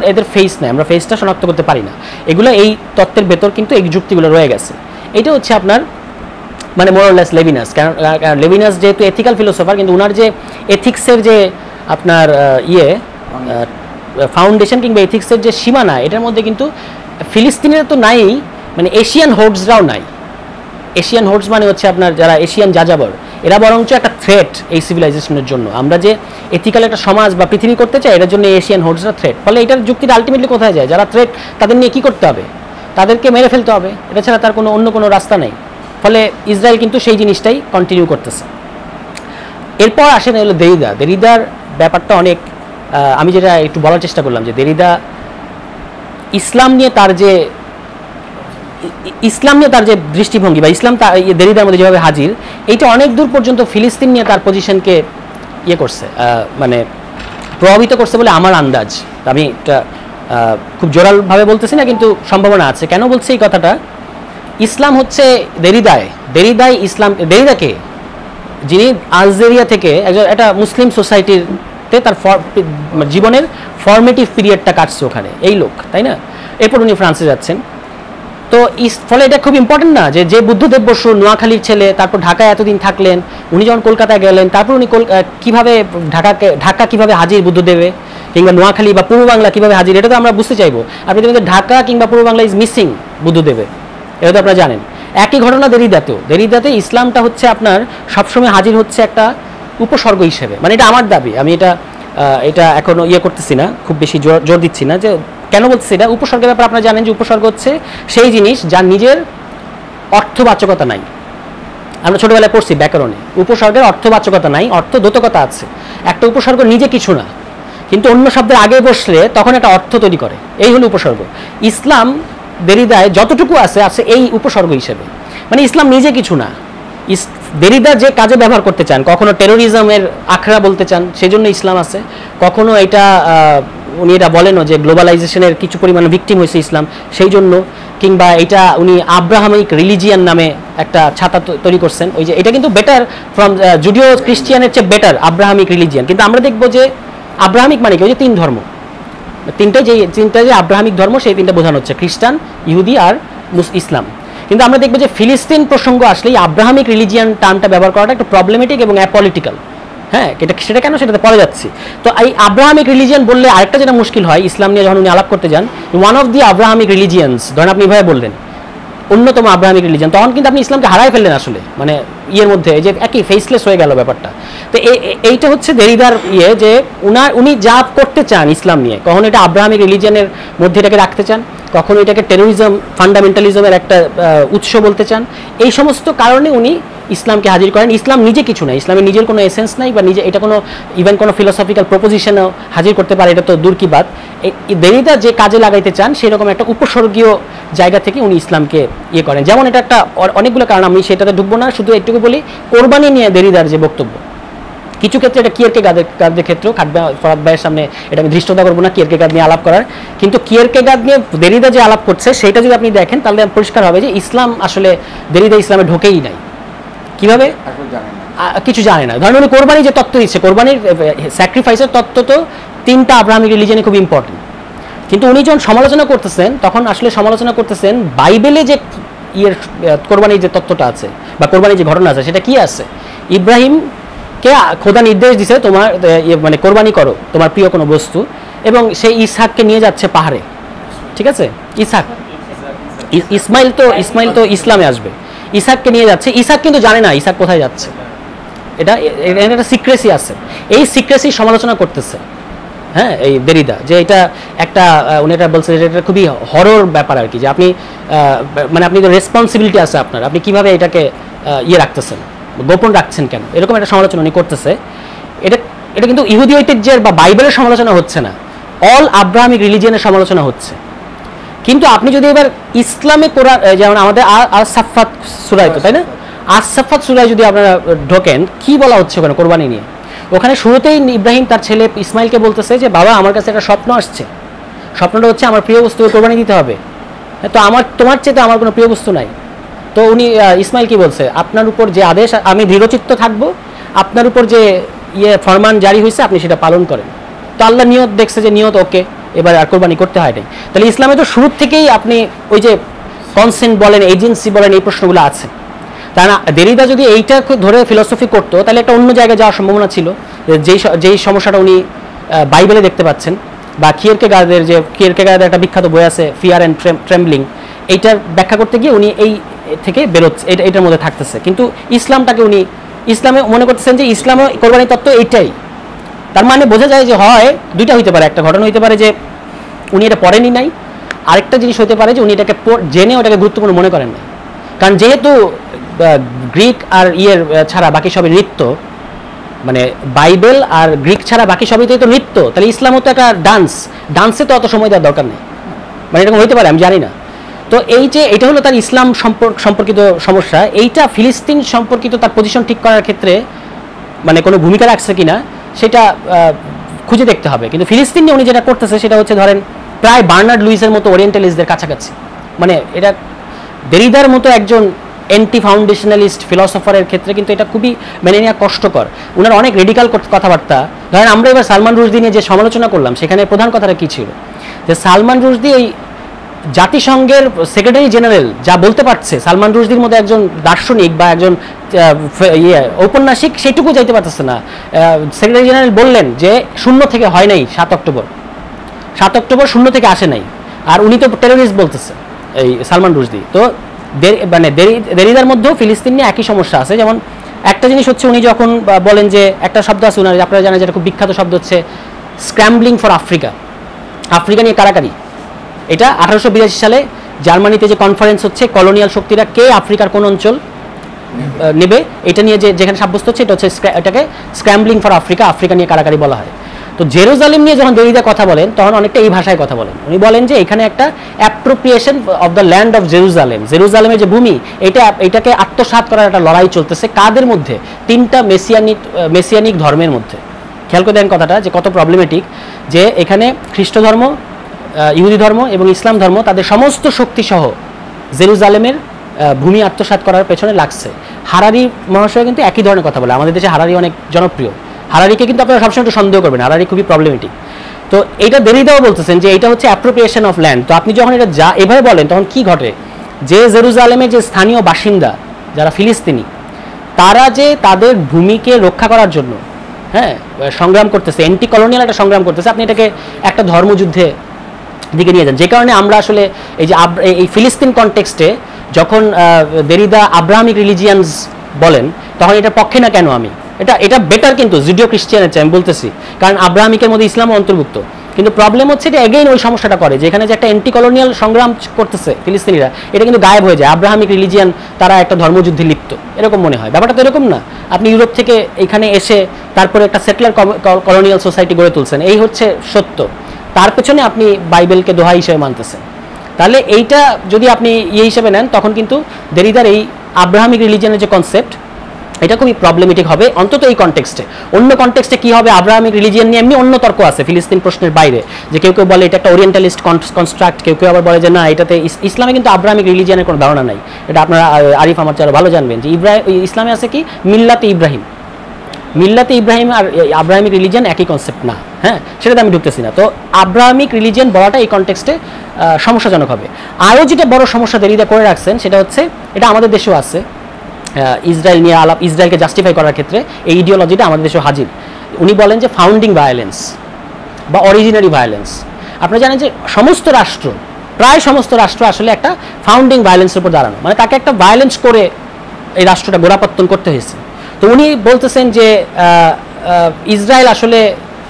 [SPEAKER 2] এদের ফেস নেই, আমরা ফেসটা শনাক্ত করতে পারি না। এগুলো এই তত্ত্বের ভেতর কিন্তু এই যুক্তিগুলো রয়ে গেছে। এটা হচ্ছে আপনার মানে মোরলেস লেভিনাস। কারণ লেভিনাস যেহেতু এথিক্যাল ফিলোসফার, কিন্তু ওনার যে এথিক্সের যে আপনার ফাউন্ডেশন কিংবা এথিক্সের যে সীমানা, এটার মধ্যে কিন্তু ফিলিস্তিনিরা তো নাই, মানে এশিয়ান হোর্ডসরাও নাই। এশিয়ান হোর্ডস মানে হচ্ছে আপনার যারা এশিয়ান যাযাবর, এরা বরঞ্চ একটা থ্রেট এই সিভিলাইজেশনের জন্য। আমরা যে এথিক্যাল একটা সমাজ বা পৃথিবী করতে চাই, এটার জন্য এশিয়ান হোর্ডসরা থ্রেট। ফলে এটার যুক্তিটা আলটিমেটলি কোথায় যায়? যারা থ্রেট তাদের নিয়ে কী করতে হবে? তাদেরকে মেরে ফেলতে হবে, এটা ছাড়া তার অন্য কোনো রাস্তা নেই। ফলে ইসরায়েল কিন্তু সেই জিনিসটাই কন্টিনিউ করতেছে। এরপর আসেন হলো দেরিদার ব্যাপারটা অনেক, আমি যেটা একটু বলার চেষ্টা করলাম যে দেরিদা ইসলাম নিয়ে তার যে দৃষ্টিভঙ্গি বা ইসলাম দেরিদার মধ্যে যেভাবে হাজির, এইটা অনেক দূর পর্যন্ত ফিলিস্তিন নিয়ে তার পজিশনকে করছে, মানে প্রভাবিত করছে বলে আমার আন্দাজ। আমি এটা খুব জোরালভাবে বলতেছি না, কিন্তু সম্ভাবনা আছে। কেন বলছে এই কথাটা? ইসলাম হচ্ছে দেরিদায় ইসলাম, দেরিদাকে যিনি আলজেরিয়া থেকে একটা মুসলিম সোসাইটিতে তার জীবনের ফর্মেটিভ পিরিয়ডটা কাটছে ওখানে, এই লোক, তাই না? এরপর উনি ফ্রান্সে যাচ্ছেন। তো ফলে এটা খুব ইম্পর্টেন্ট না যে বুদ্ধদেব বসু নোয়াখালীর ছেলে, তারপর ঢাকায় এতদিন থাকলেন, উনি যখন কলকাতায় গেলেন, তারপর উনি কীভাবে ঢাকা কীভাবে হাজির বুদ্ধদেবে, কিংবা নোয়াখালী বা পূর্ব বাংলা কীভাবে হাজির, এটা তো আমরা বুঝতে চাইবো। আপনি দেখবেন ঢাকা কিংবা পূর্ব বাংলা ইজ মিসিং বুদ্ধদেবে, এটা তো আপনারা জানেন। একই ঘটনা দেরিদাতে ইসলামটা হচ্ছে আপনার সবসময় হাজির হচ্ছে একটা উপসর্গ হিসেবে, মানে এটা আমার দাবি, আমি এটা এখনো করতেছি না, খুব বেশি জোর দিচ্ছি না। যে কেন বলছি এটা? উপসর্গের ব্যাপারে আপনারা জানেন যে উপসর্গ হচ্ছে সেই জিনিস যার নিজের অর্থবাচকতা নাই। আমরা ছোটবেলায় পড়ছি ব্যাকরণে, উপসর্গের অর্থবাচকতা নাই, অর্থদ্যোতকতা আছে। একটা উপসর্গ নিজে কিছু না, কিন্তু অন্য শব্দের আগে বসলে তখন একটা অর্থ তৈরি করে, এই হলো উপসর্গ। ইসলাম দেরিদায় যতটুকু আছে এই উপসর্গ হিসেবে, মানে ইসলাম নিজে কিছু না। দেরিদা যে কাজে ব্যবহার করতে চান, কখনো টেরোরিজমের আখড়া বলতে চান, সেজন্য ইসলাম আছে। কখনো এটা উনি এটা বলেনও যে গ্লোবালাইজেশনের কিছু পরিমাণ ভিকটিম হয়েছে ইসলাম, সেই জন্য। কিংবা এটা উনি আব্রাহামিক রিলিজিয়ান নামে একটা ছাতা তৈরি করছেন, ওই যে এটা কিন্তু বেটার ফ্রম জুডিও ক্রিশ্চিয়ানের চেয়ে বেটার আব্রাহামিক রিলিজিয়ান। কিন্তু আমরা দেখবো যে আব্রাহামিক মানে কি? ওই যে 3 ধর্ম, তিনটা যে আব্রাহামিক ধর্ম, সেই 3টা বোঝানো হচ্ছে, খ্রিস্টান, ইহুদি আর ইসলাম। কিন্তু আমরা দেখবো যে ফিলিস্তিন প্রসঙ্গ আসলে এই আব্রাহামিক রিলিজিয়ান টার্মটা ব্যবহার করাটা একটু প্রবলেমেটিক এবং অ্যাপলিটিক্যাল। হ্যাঁ, সেটা কেন সেটাতে পরে যাচ্ছি। তো এই আব্রাহামিক রিলিজিয়ান বললে আরেকটা যেটা মুশকিল হয়, ইসলাম নিয়ে যখন উনি আলাপ করতে যান, one of the Abrahamic religions, ধরেন আপনি এভাবে বললেন অন্যতম আব্রাহামিক রিলিজিয়ান, তখন কিন্তু আপনি ইসলামকে হারাই ফেললেন আসলে, মানে মধ্যে যে একই ফেসলেস হয়ে গেল ব্যাপারটা। তো এইটা হচ্ছে দেরিদার যে উনি যা করতে চান ইসলাম নিয়ে, কখনো এটা আব্রাহামিক রিলিজিয়ানের মধ্যে এটাকে রাখতে চান, কখনো এটাকে টেরোরিজম, ফান্ডামেন্টালিজমের একটা উৎস বলতে চান। এই সমস্ত কারণে উনি ইসলামকে হাজির করেন। ইসলাম নিজে কিছু না, ইসলামের নিজের কোনো এসেন্স নাই, বা এটা কোনো ইভেন কোনো ফিলোসফিক্যাল প্রপোজিশনও হাজির করতে পারে, এটা তো দূর কি বাদ। দেরিদা যে কাজে লাগাইতে চান সেরকম একটা উপসর্গীয় জায়গা থেকে উনি ইসলামকে করেন। যেমন এটা একটা অনেকগুলো কারণ, আমি সেটাতে ঢুকবো না, শুধু একটুকু বলি কোরবানি নিয়ে দেরিদার যে বক্তব্য। কিছু ক্ষেত্রে এটা কিয়েরকেগাদের ক্ষেত্রেও খাটবে, ফরাদ ভাইয়ের সামনে এটা আমি ধৃষ্টতা করবো না কিয়েরকেগাদ নিয়ে আলাপ করার, কিন্তু কিয়েরকেগাদ নিয়ে দেরিদা যে আলাপ করছে সেটা যদি আপনি দেখেন তাহলে পরিষ্কার হবে যে ইসলাম আসলে দেরিদা ইসলামে ঢোকেই নাই। কিভাবে? কিছু জানে না। ধরেন উনি কোরবানি যে তত্ত্ব দিচ্ছে, কোরবানির স্যাক্রিফাইসের তত্ত্ব তো 3টা আব্রাহামিক রিলিজনে খুব ইম্পর্টেন্ট, কিন্তু উনি যখন সমালোচনা করতেছেন তখন আসলে সমালোচনা করতেছেন বাইবেলে যে কোরবানির যে তত্ত্বটা আছে বা কোরবানির যে ঘটনা আছে সেটা কি আছে। ইব্রাহিমকে খোদা নির্দেশ দিছে তোমার মানে কোরবানি করো তোমার প্রিয় কোনো বস্তু, এবং সেই ইসহাককে নিয়ে যাচ্ছে পাহাড়ে, ঠিক আছে। ইসমাইল তো ইসলামে আসবে, ইসহাককে নিয়ে যাচ্ছে। ইসহাক কিন্তু জানে না ইসহাক কোথায় যাচ্ছে, এটা একটা সিক্রেসি আছে। এই সিক্রেসির সমালোচনা করতেছে, হ্যাঁ, এই দেরিদা, যে এটা একটা উনি এটা বলছে যে এটা খুবই হরর ব্যাপার আর কি, যে আপনি মানে আপনি তো রেসপন্সিবিলিটি আছে আপনার, আপনি কিভাবে এটাকে রাখতেছেন, গোপন রাখছেন কেন, এরকম একটা সমালোচনা উনি করতেছে। এটা কিন্তু ইহুদি ঐতিহ্যের বা বাইবেলের সমালোচনা হচ্ছে না, অল আব্রাহামিক রিলিজিয়নের সমালোচনা হচ্ছে। কিন্তু আপনি যদি এবার ইসলামে কোরআন, যেমন আমাদের আস-সাফফাত সূরা, তো তাই না, আস-সাফফাত সূরায় যদি আপনারা ঢোকেন, কি বলা হচ্ছে ওখানে কোরবানি নিয়ে? ওখানে শুরুতেই ইব্রাহিম তার ছেলে ইসমাইলকে বলতেছে যে বাবা আমার কাছে একটা স্বপ্ন আসছে, স্বপ্নটা হচ্ছে আমার প্রিয় বস্তুকে কোরবানি দিতে হবে, তো তোমার চেয়ে তো আমার কোনো প্রিয় বস্তু নাই। তো উনি ইসমাইল কি বলছে, আপনার উপর যে আদেশ, আমি দৃঢ়চিত্ত থাকবো, আপনার উপর যে ফরমান জারি হয়েছে আপনি সেটা পালন করেন। তো আল্লাহ নিয়ত দেখছে যে নিয়ত ওকে, এবার আর কোরবানি করতে হয় নাই। তাহলে ইসলামে তো শুরু থেকেই আপনি ওই যে কনসেন্ট বলেন, এজেন্সি বলেন, এই প্রশ্নগুলো আছে। তা না, দেরিদা যদি এইটা ধরে ফিলসফি করতো তাহলে একটা অন্য জায়গায় যাওয়ার সম্ভাবনা ছিল, যেই সমস্যাটা উনি বাইবেলে দেখতে পাচ্ছেন, বা কিয়েরকেগার্ডের একটা বিখ্যাত বই আছে ফিয়ার অ্যান্ড ট্রেম্বলিং, এইটার ব্যাখ্যা করতে গিয়ে উনি এই থেকে বেরোচ্ছে, এটার মধ্যে থাকতেছে। কিন্তু ইসলামটাকে উনি ইসলামে মনে করতেছেন যে ইসলামে কোরবানি তত্ত্ব এইটাই। তার মানে বোঝা যায় যে হয় দুইটা হইতে পারে, একটা ঘটনা হইতে পারে যে উনি এটা পড়েনি নাই, আরেকটা জিনিস হতে পারে যে উনি এটাকে জেনে ওটাকে গুরুত্বপূর্ণ মনে করেন না। কারণ যেহেতু গ্রিক আর ছাড়া বাকি সবই নৃত্য, মানে বাইবেল আর গ্রিক ছাড়া বাকি সবই তো নৃত্য, তাহলে ইসলামও তো একটা ডান্সে তো অত সময় দেওয়ার দরকার নেই, মানে এরকম হইতে পারে, আমি জানি না। তো এই যে এটা হলো তার ইসলাম সম্পর্কিত সমস্যা, এইটা ফিলিস্তিন সম্পর্কিত তার পজিশন ঠিক করার ক্ষেত্রে মানে কোনো ভূমিকা রাখছে কিনা সেটা খুঁজে দেখতে হবে। কিন্তু ফিলিস্তিন নিয়ে উনি যেটা করতেছে সেটা হচ্ছে ধরেন প্রায় বার্নার্ড লুইসের মতো ওরিয়েন্টালিস্টদের কাছাকাছি, মানে এটা দেরিদার মতো একজন অ্যান্টি ফাউন্ডেশনালিস্ট ফিলসফারের ক্ষেত্রে কিন্তু এটা খুবই মেনে নেওয়া কষ্টকর। ওনার অনেক রেডিকাল কথাবার্তা। ধরেন আমরা এবার সালমান রুশদি নিয়ে যে সমালোচনা করলাম সেখানে প্রধান কথাটা কী ছিল, যে সালমান রুশদি ওই জাতিসংঘের সেক্রেটারি জেনারেল যা বলতে পারছে, সালমান রুশদির মধ্যে একজন দার্শনিক বা একজন ঔপন্যাসিক সেটুকু যাইতে পারতেছে না। সেক্রেটারি জেনারেল বললেন যে শূন্য থেকে হয় নাই 7 অক্টোবর শূন্য থেকে আসে নাই, আর উনি তো টেরোরিস্ট বলতেছে এই সালমান রুশদি। তো মানে দেরিদার মধ্যেও ফিলিস্তিন নিয়ে একই সমস্যা আছে। যেমন একটা জিনিস হচ্ছে উনি যখন বলেন যে একটা শব্দ আছে উনার, আপনারা জানেন যেটা খুব বিখ্যাত শব্দ হচ্ছে স্ক্র্যাম্বলিং ফর আফ্রিকা নিয়ে কারাকারি। এটা 1882 সালে জার্মানিতে যে কনফারেন্স হচ্ছে, কলোনিয়াল শক্তিরা কে আফ্রিকার কোন অঞ্চল নেবে এটা নিয়ে যেখানে সাব্যস্ত হচ্ছে, এটা হচ্ছে এটাকে স্ক্র্যাম্বলিং ফর আফ্রিকা নিয়ে কারাকারি বলা হয়। তো জেরুজালেম নিয়ে যখন দেরিদা কথা বলেন তখন অনেকটা এই ভাষায় কথা বলেন। উনি বলেন যে এখানে একটা appropriation of the land of জেরুজালেমের যে ভূমি, এটাকে আত্মসাৎ করার একটা লড়াই চলতেছে কাদের মধ্যে? 3টা মেসিয়ানিক ধর্মের মধ্যে। খেয়াল করে দেন কথাটা যে কত প্রবলেমেটিক, যে এখানে খ্রিস্ট ধর্ম, ইহুদি ধর্ম এবং ইসলাম ধর্ম তাদের সমস্ত শক্তি সহ জেরুজালেমের ভূমি আত্মসাৎ করার পেছনে লাগছে। হারারি মহাশয় কিন্তু একই ধরনের কথা বলে, আমাদের দেশে হারারি অনেক জনপ্রিয়। হারারিকে কিন্তু আপনারা সবসময় একটু সন্দেহ করবেন, হারারি খুবই প্রবলেমেটিক। তো এটা দেরিদাও বলতেছেন যে এটা হচ্ছে অ্যাপ্রোপ্রিয়েশন অফ ল্যান্ড। তো আপনি যখন এটা এভাবে বলেন তখন কি ঘটে, যে জেরুজালেমের যে স্থানীয় বাসিন্দা যারা ফিলিস্তিনি, তারা যে তাদের ভূমিকে রক্ষা করার জন্য সংগ্রাম করতেছে, অ্যান্টি কলোনিয়াল একটা সংগ্রাম করতেছে, আপনি এটাকে একটা ধর্মযুদ্ধে দিকে নিয়ে যান। যে কারণে আমরা আসলে এই যে এই ফিলিস্তিন কনটেক্সটে যখন দেরিদা আব্রাহামিক রিলিজিয়ানস বলেন তখন এটার পক্ষে না কেন আমি, এটা বেটার কিন্তু জুডিও খ্রিস্টিয়ানের চেয়ে আমি বলতেছি, কারণ আব্রাহামিকের মধ্যে ইসলামও অন্তর্ভুক্ত। কিন্তু প্রবলেম হচ্ছে যে এগেইন ওই সমস্যাটা করে যে এখানে যে একটা অ্যান্টি কলোনিয়াল সংগ্রাম করতেছে ফিলিস্তিনিরা, এটা কিন্তু গায়েব হয়ে যায়। আব্রাহামিক রিলিজিয়ান তারা একটা ধর্মযুদ্ধে লিপ্ত, এরকম মনে হয়। ব্যাপারটা তো এরকম না, আপনি ইউরোপ থেকে এখানে এসে তারপরে একটা সেটলার কলোনিয়াল সোসাইটি গড়ে তুলছেন, এই হচ্ছে সত্য। তার পেছনে আপনি বাইবেলকে দোহাই হিসেবে মানতেছেন। তাহলে এইটা যদি আপনি হিসেবে নেন তখন কিন্তু দেরিদার এই আব্রাহামিক রিলিজিয়ানের যে কনসেপ্ট, এটা খুবই প্রবলেমেটিক হবে অন্তত এই কনটেক্সটে। অন্য কনটেক্সটে কি হবে, আব্রাহামিক রিলিজিয়ন নিয়ে এমনি অন্য তর্ক আছে ফিলিস্তিন প্রশ্নের বাইরে, যে কেউ কেউ বলে এটা একটা ওরিয়েন্টালিস্ট কনস্ট্রাক্ট, কেউ কেউ আবার বলে যে না এটাতে ইসলামে কিন্তু আব্রাহামিক রিলিজিয়নের কোনো ধারণা নাই। এটা আপনারা আরিফ আমার চারা ভালো জানবেন যে ইসলামে আছে কি মিল্লাতে ইব্রাহিম, মিল্লাতে ইব্রাহিম আর আব্রাহামিক রিলিজিয়ন একই কনসেপ্ট না, হ্যাঁ সেটাতে আমি ঢুকতেছি না। তো আব্রাহামিক রিলিজিয়ন বলাটা এই কনটেক্সটে সমস্যাজনক হবে। আরও যেটা বড় সমস্যা দেরিদা করে রাখছেন সেটা হচ্ছে, এটা আমাদের দেশেও আছে, ইসরায়েল নিয়ে আলাপ, ইসরায়েলকে জাস্টিফাই করার ক্ষেত্রে এই ইডিওলজিটা আমাদের দেশেও হাজির। উনি বলেন যে ফাউন্ডিং ভায়োলেন্স বা অরিজিনারি ভায়োলেন্স। আপনারা জানেন যে সমস্ত রাষ্ট্র, প্রায় সমস্ত রাষ্ট্র আসলে একটা ফাউন্ডিং ভায়োলেন্সের উপর দাঁড়ানো, মানে তাকে একটা ভায়োলেন্স করে এই রাষ্ট্রটা গোড়াপত্তন করতে হয়েছে। তো উনি বলতেছেন যে ইসরায়েল আসলে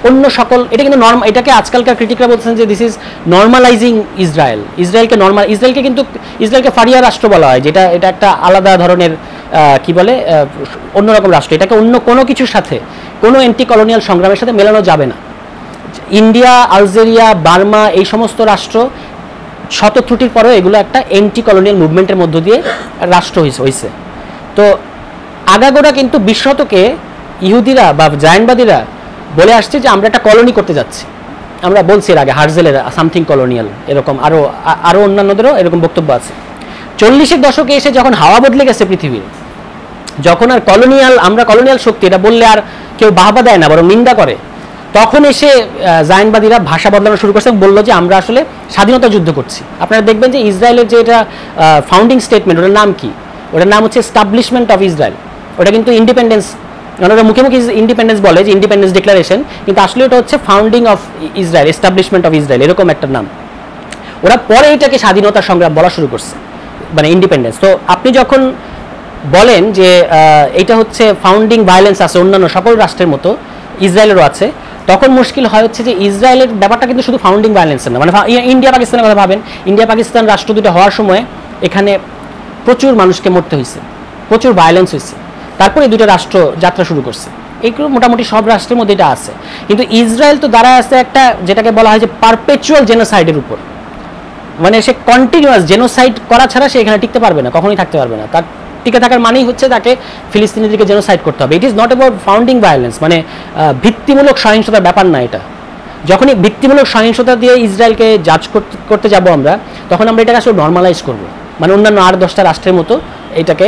[SPEAKER 2] অন্য সকল, এটা কিন্তু নর্মাল, এটাকে আজকালকার ক্রিটিকরা বলতেছেন যে দিস ইজ নর্মালাইজিং ইসরায়েল, ইসরায়েলকে কিন্তু ইসরায়েলকে ফারিয়া রাষ্ট্র বলা হয়, যেটা এটা একটা আলাদা ধরনের কি বলে অন্যরকম রাষ্ট্র, এটাকে অন্য কোনো কিছুর সাথে, কোনো অ্যান্টি কলোনিয়াল সংগ্রামের সাথে মেলানো যাবে না। ইন্ডিয়া, আলজেরিয়া, বার্মা এই সমস্ত রাষ্ট্র শত ত্রুটির পরেও এগুলো একটা অ্যান্টি কলোনিয়াল মুভমেন্টের মধ্য দিয়ে রাষ্ট্র হয়েছে। তো আগাগোড়া কিন্তু 20 শতকে ইহুদিরা বা জায়নবাদীরা বলে আসছে যে আমরা একটা কলোনি করতে যাচ্ছি। আমরা বলছি এর আগে হার্জেলের সামথিং কলোনিয়াল, এরকম আরও অন্যান্যদেরও এরকম বক্তব্য আছে। 40-এর দশকে এসে যখন হাওয়া বদলে গেছে পৃথিবীর, যখন আর আমরা কলোনিয়াল শক্তি এটা বললে আর কেউ বাহবা দেয় না, বরং নিন্দা করে, তখন এসে জায়নবাদীরা ভাষা বদলানো শুরু করছে, বললো যে আমরা আসলে স্বাধীনতা যুদ্ধ করছি। আপনারা দেখবেন যে ইসরায়েলের যে এটা ফাউন্ডিং স্টেটমেন্ট, ওটার নাম কি? ওটার নাম হচ্ছে এস্টাবলিশমেন্ট অফ ইসরায়েল। ওটা কিন্তু ইন্ডিপেন্ডেন্স, ওনারা মুখে মুখে ইন্ডিপেন্ডেন্স বলে যে ইন্ডিপেন্ডেন্স ডিক্লারেশন, কিন্তু আসলে ওটা হচ্ছে founding of Israel, establishment of Israel, এরকম একটা নাম। ওরা পরে এটাকে স্বাধীনতা সংগ্রাম বলা শুরু করছে, মানে ইন্ডিপেন্ডেন্স। তো আপনি যখন বলেন যে এটা হচ্ছে ফাউন্ডিং ভায়োলেন্স আছে অন্যান্য সকল রাষ্ট্রের মতো, ইসরায়েলেরও আছে, তখন মুশকিল হয় হচ্ছে যে ইসরায়েলের ব্যাপারটা কিন্তু শুধু ফাউন্ডিং ভায়োলেন্স না, মানে ইন্ডিয়া পাকিস্তানের কথা ভাবেন, ইন্ডিয়া পাকিস্তান রাষ্ট্র দুটো হওয়ার সময় এখানে প্রচুর মানুষকে মরতে হয়েছে, প্রচুর ভায়োলেন্স হয়েছে, তারপরে দুটো রাষ্ট্র যাত্রা শুরু করছে। এইগুলো মোটামুটি সব রাষ্ট্রের মধ্যে এটা আছে। কিন্তু ইসরায়েল তো দাঁড়ায় আছে একটা যেটাকে বলা হয় যে পারপেচুয়াল জেনোসাইডের উপর, মানে সে কন্টিনিউয়াস জেনোসাইড করা ছাড়া সে এখানে টিকতে পারবে না, কখনোই থাকতে পারবে না। তার টিকে থাকার মানেই হচ্ছে তাকে ফিলিস্তিনিদেরকে জেনোসাইড করতে হবে। It is not about founding violence, মানে ভিত্তিমূলক সহিংসতার ব্যাপার না এটা। যখনই ভিত্তিমূলক সহিংসতা দিয়ে ইসরায়েলকে জাজ করতে যাব আমরা, তখন আমরা এটাকে আসলে নর্মালাইজ করবো, মানে অন্যান্য 8-10টা রাষ্ট্রের মতো এটাকে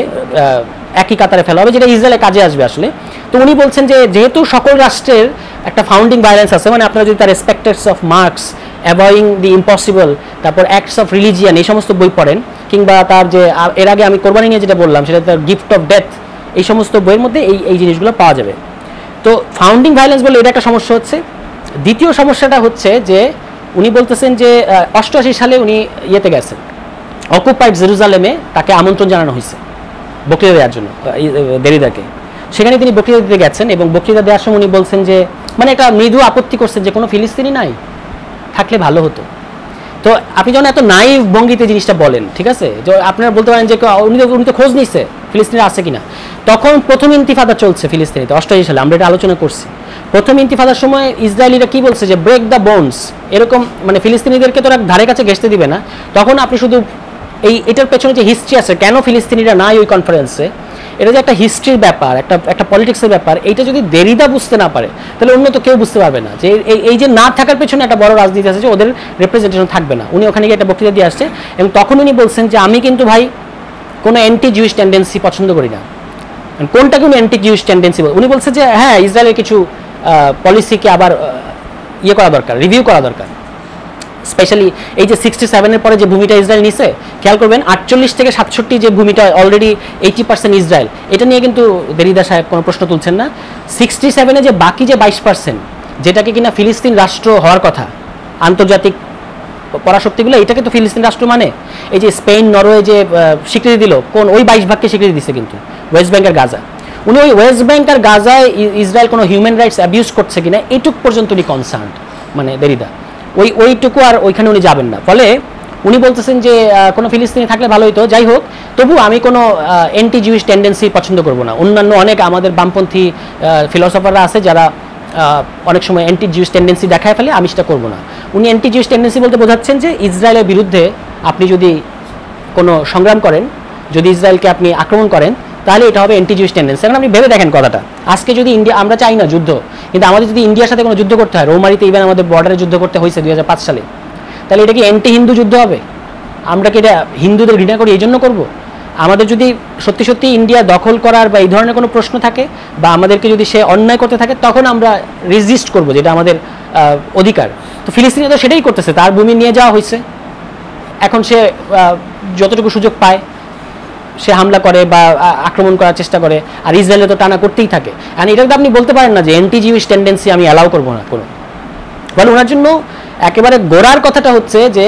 [SPEAKER 2] একই কাতারে ফেলা হবে, যেটা ইসরায়েলের কাজে আসবে আসলে। তো উনি বলছেন যে যেহেতু সকল রাষ্ট্রের একটা ফাউন্ডিং ভায়োলেন্স আছে, মানে আপনারা যদি তার respects of marks, avoiding the impossible, তারপর অ্যাক্টস অফ রিলিজিয়ান, এই সমস্ত বই পড়েন, কিংবা তার যে এর আগে আমি কোরবানি নিয়ে যেটা বললাম সেটা তার গিফট অফ ডেথ, এই সমস্ত বইয়ের মধ্যে এই জিনিসগুলো পাওয়া যাবে। তো ফাউন্ডিং ভায়োলেন্স বলে এটা একটা সমস্যা হচ্ছে। দ্বিতীয় সমস্যাটা হচ্ছে যে উনি বলতেছেন যে 88 সালে উনি ইয়েতে গেছেন, অকুপাইড জেরুজালেমে তাকে আমন্ত্রণ জানানো হয়েছে বক্তৃতা দেওয়ার জন্য দেরিদাকে। সেখানে তিনি বক্তৃতা দিতে গেছেন এবং বক্তৃতা দেওয়ার সময় উনি বলছেন যে, মানে একটা মৃদু আপত্তি করছেন যে কোনো ফিলিস্তিনি নাই, থাকলে ভালো হতো। তো আপনি যখন এত নাইভ ভঙ্গিতে জিনিসটা বলেন, ঠিক আছে, যে আপনারা বলতে পারেন যে উনি তো খোঁজ নিচ্ছে ফিলিস্তিনি আছে কিনা। তখন প্রথম ইন্তিফাদা চলছে ফিলিস্তিনিতে 88 সালে, আমরা এটা আলোচনা করছি। প্রথম ইন্তিফাদার সময় ইসরায়েলিরা কি বলছে যে ব্রেক দ্য বোনস, এরকম, মানে ফিলিস্তিনিদেরকে তোরা ধারে কাছে ঘেঁষতে দিবে না। তখন আপনি শুধু এটার পেছনে যে হিস্ট্রি আছে, কেন ফিলিস্তিনিরা নাই ওই কনফারেন্সে, এটা যে একটা হিস্ট্রির ব্যাপার, একটা পলিটিক্সের ব্যাপার, এইটা যদি দেরিদা বুঝতে না পারে তাহলে অন্য তো কেউ বুঝতে পারবে না যে এই যে না থাকার পেছনে একটা বড় রাজনীতি আছে, যে ওদের রিপ্রেজেন্টেশন থাকবে না। উনি ওখানে গিয়ে একটা বক্তৃতা দিয়ে আসছে এবং তখন উনি বলছেন যে আমি কিন্তু ভাই কোনো অ্যান্টি জিউইশ টেন্ডেন্সি পছন্দ করি না। কোনটাকে উনি অ্যান্টি জিউইশ টেন্ডেন্সি উনি বলছে যে হ্যাঁ, ইসরায়েলের কিছু পলিসিকে আবার ইয়ে করা দরকার, রিভিউ করা দরকার। স্পেশালি এই যে 67-এর পরে যে ভূমিটা ইসরায়েল নিছে, খেয়াল করবেন 48 থেকে 67 যে ভূমিটা অলরেডি 80% ইসরায়েল, এটা নিয়ে কিন্তু দেরিদা সাহেব কোনো প্রশ্ন তুলছেন না। 67-এ যে বাকি যে 22%, যেটাকে কিনা ফিলিস্তিন রাষ্ট্র হওয়ার কথা আন্তর্জাতিক পরাশক্তিগুলো, এটাকে তো ফিলিস্তিন রাষ্ট্র মানে, এই যে স্পেন, নরওয়ে যে স্বীকৃতি দিল, কোন ওই 22 ভাগকে স্বীকৃতি দিচ্ছে কিন্তু ওয়েস্ট ব্যাংক আর গাজা। উনি ওই ওয়েস্ট ব্যাংক আর গাজায় ইসরায়েল কোনো হিউম্যান রাইটস অ্যাবিউজ করছে কিনা এইটুক পর্যন্ত উনি কনসার্ন, মানে দেরিদা ওইটুকু আর ওইখানে উনি যাবেন না। ফলে উনি বলতেছেন যে কোনো ফিলিস্তিনি থাকলে ভালো হতো। যাই হোক, তবু আমি কোনো অ্যান্টি জিউইশ টেন্ডেন্সি পছন্দ করব না। অন্যান্য অনেক আমাদের বামপন্থী ফিলোসফাররা আছে যারা অনেক সময় অ্যান্টি জিউইশ টেন্ডেন্সি দেখায় ফেলে, আমি সেটা করবো না। উনি অ্যান্টি জিউইশ টেন্ডেন্সি বলতে বোঝাচ্ছেন যে ইসরায়েলের বিরুদ্ধে আপনি যদি কোনো সংগ্রাম করেন, যদি ইসরায়েলকে আপনি আক্রমণ করেন, তাহলে এটা হবে অ্যান্টি জুইশ টেন্ডেন্সি। এখন আপনি ভেবে দেখেন কথাটা, আজকে যদি ইন্ডিয়া, আমরা চাই না যুদ্ধ, কিন্তু আমাদের যদি ইন্ডিয়ার সাথে কোনো যুদ্ধ করতে হয়, রৌমারিতে ইভেন আমাদের বর্ডারে যুদ্ধ করতে হয়েছে 2005 সালে, তাহলে এটা কি অ্যান্টি হিন্দু যুদ্ধ হবে? আমরা কি এটা হিন্দুদের ঘৃণা করি এই জন্য করবো? আমাদের যদি সত্যি সত্যি ইন্ডিয়া দখল করার বা এই ধরনের কোনো প্রশ্ন থাকে, বা আমাদেরকে যদি সে অন্যায় করতে থাকে, তখন আমরা রেজিস্ট করবো, যেটা আমাদের অধিকার। তো ফিলিস্তিনি তো সেটাই করতেছে, তার ভূমি নিয়ে যাওয়া হয়েছে, এখন সে যতটুকু সুযোগ পায় সে হামলা করে বা আক্রমণ করার চেষ্টা করে, আর ইসরায়েলে তো টানা করতেই থাকে। আর এটা তো আপনি বলতে পারেন না যে অ্যান্টি জিউইশ টেন্ডেন্সি আমি অ্যালাউ করবো না কোনো, বলে ওনার জন্য একেবারে গোড়ার কথাটা হচ্ছে যে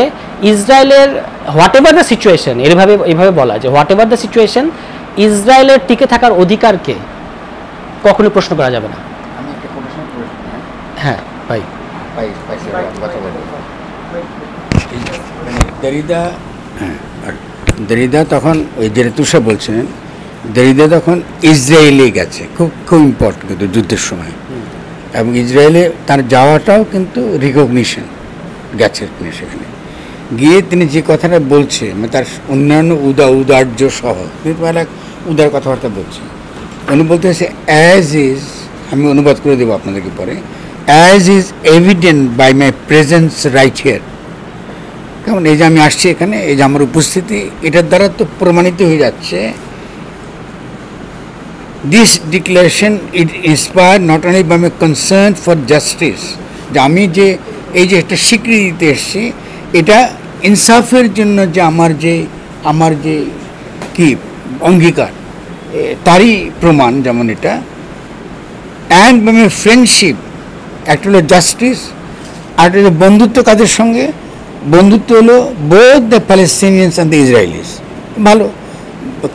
[SPEAKER 2] ইসরায়েলের হোয়াট এভার দ্য সিচুয়েশন, এইভাবে বলা যে হোয়াট এভার দ্য সিচুয়েশন, ইসরায়েলের টিকে থাকার অধিকারকে কখনোই প্রশ্ন করা যাবে না।
[SPEAKER 3] আমি একটা প্রশ্ন করি।
[SPEAKER 2] হ্যাঁ ভাই,
[SPEAKER 3] কথা বলি। দেরিদা তখন ওই যে তুষা বলছেন, দেরিদা তখন ইসরায়েলে গেছে, খুব খুব ইম্পর্টেন্ট কিন্তু যুদ্ধের সময়, এবং ইসরায়েলে তার যাওয়াটাও কিন্তু রিকগনিশন গেছে। তিনি সেখানে গিয়ে তিনি যে কথাটা বলছে, মানে তার অন্যান্য উদার্য সহ তিনি উদার কথাবার্তা বলছে। উনি বলতে হচ্ছে অ্যাজ ইজ, আমি অনুবাদ করে দেবো আপনাদেরকে পরে, as is evident by my presence right here. কারণ এই যে আমি আসছি এখানে, এই যে আমার উপস্থিতি, এটার দ্বারা তো প্রমাণিত হয়ে যাচ্ছে, this declaration it inspire not only by my concern for justice, যে আমি যে এই যে একটা স্বীকৃতি দিতে এসেছি, এটা ইনসাফের জন্য যে আমার যে কি অঙ্গীকার, তারই প্রমাণ যেমন এটা, অ্যান্ড বাই মাই ফ্রেন্ডশিপ, একটা হলো জাস্টিস, আর একটা হলো বন্ধুত্ব। কাদের সঙ্গে বন্ধুত্ব? হলো both the প্যালেস্টিনিয়ানস and the Israelis. ভালো,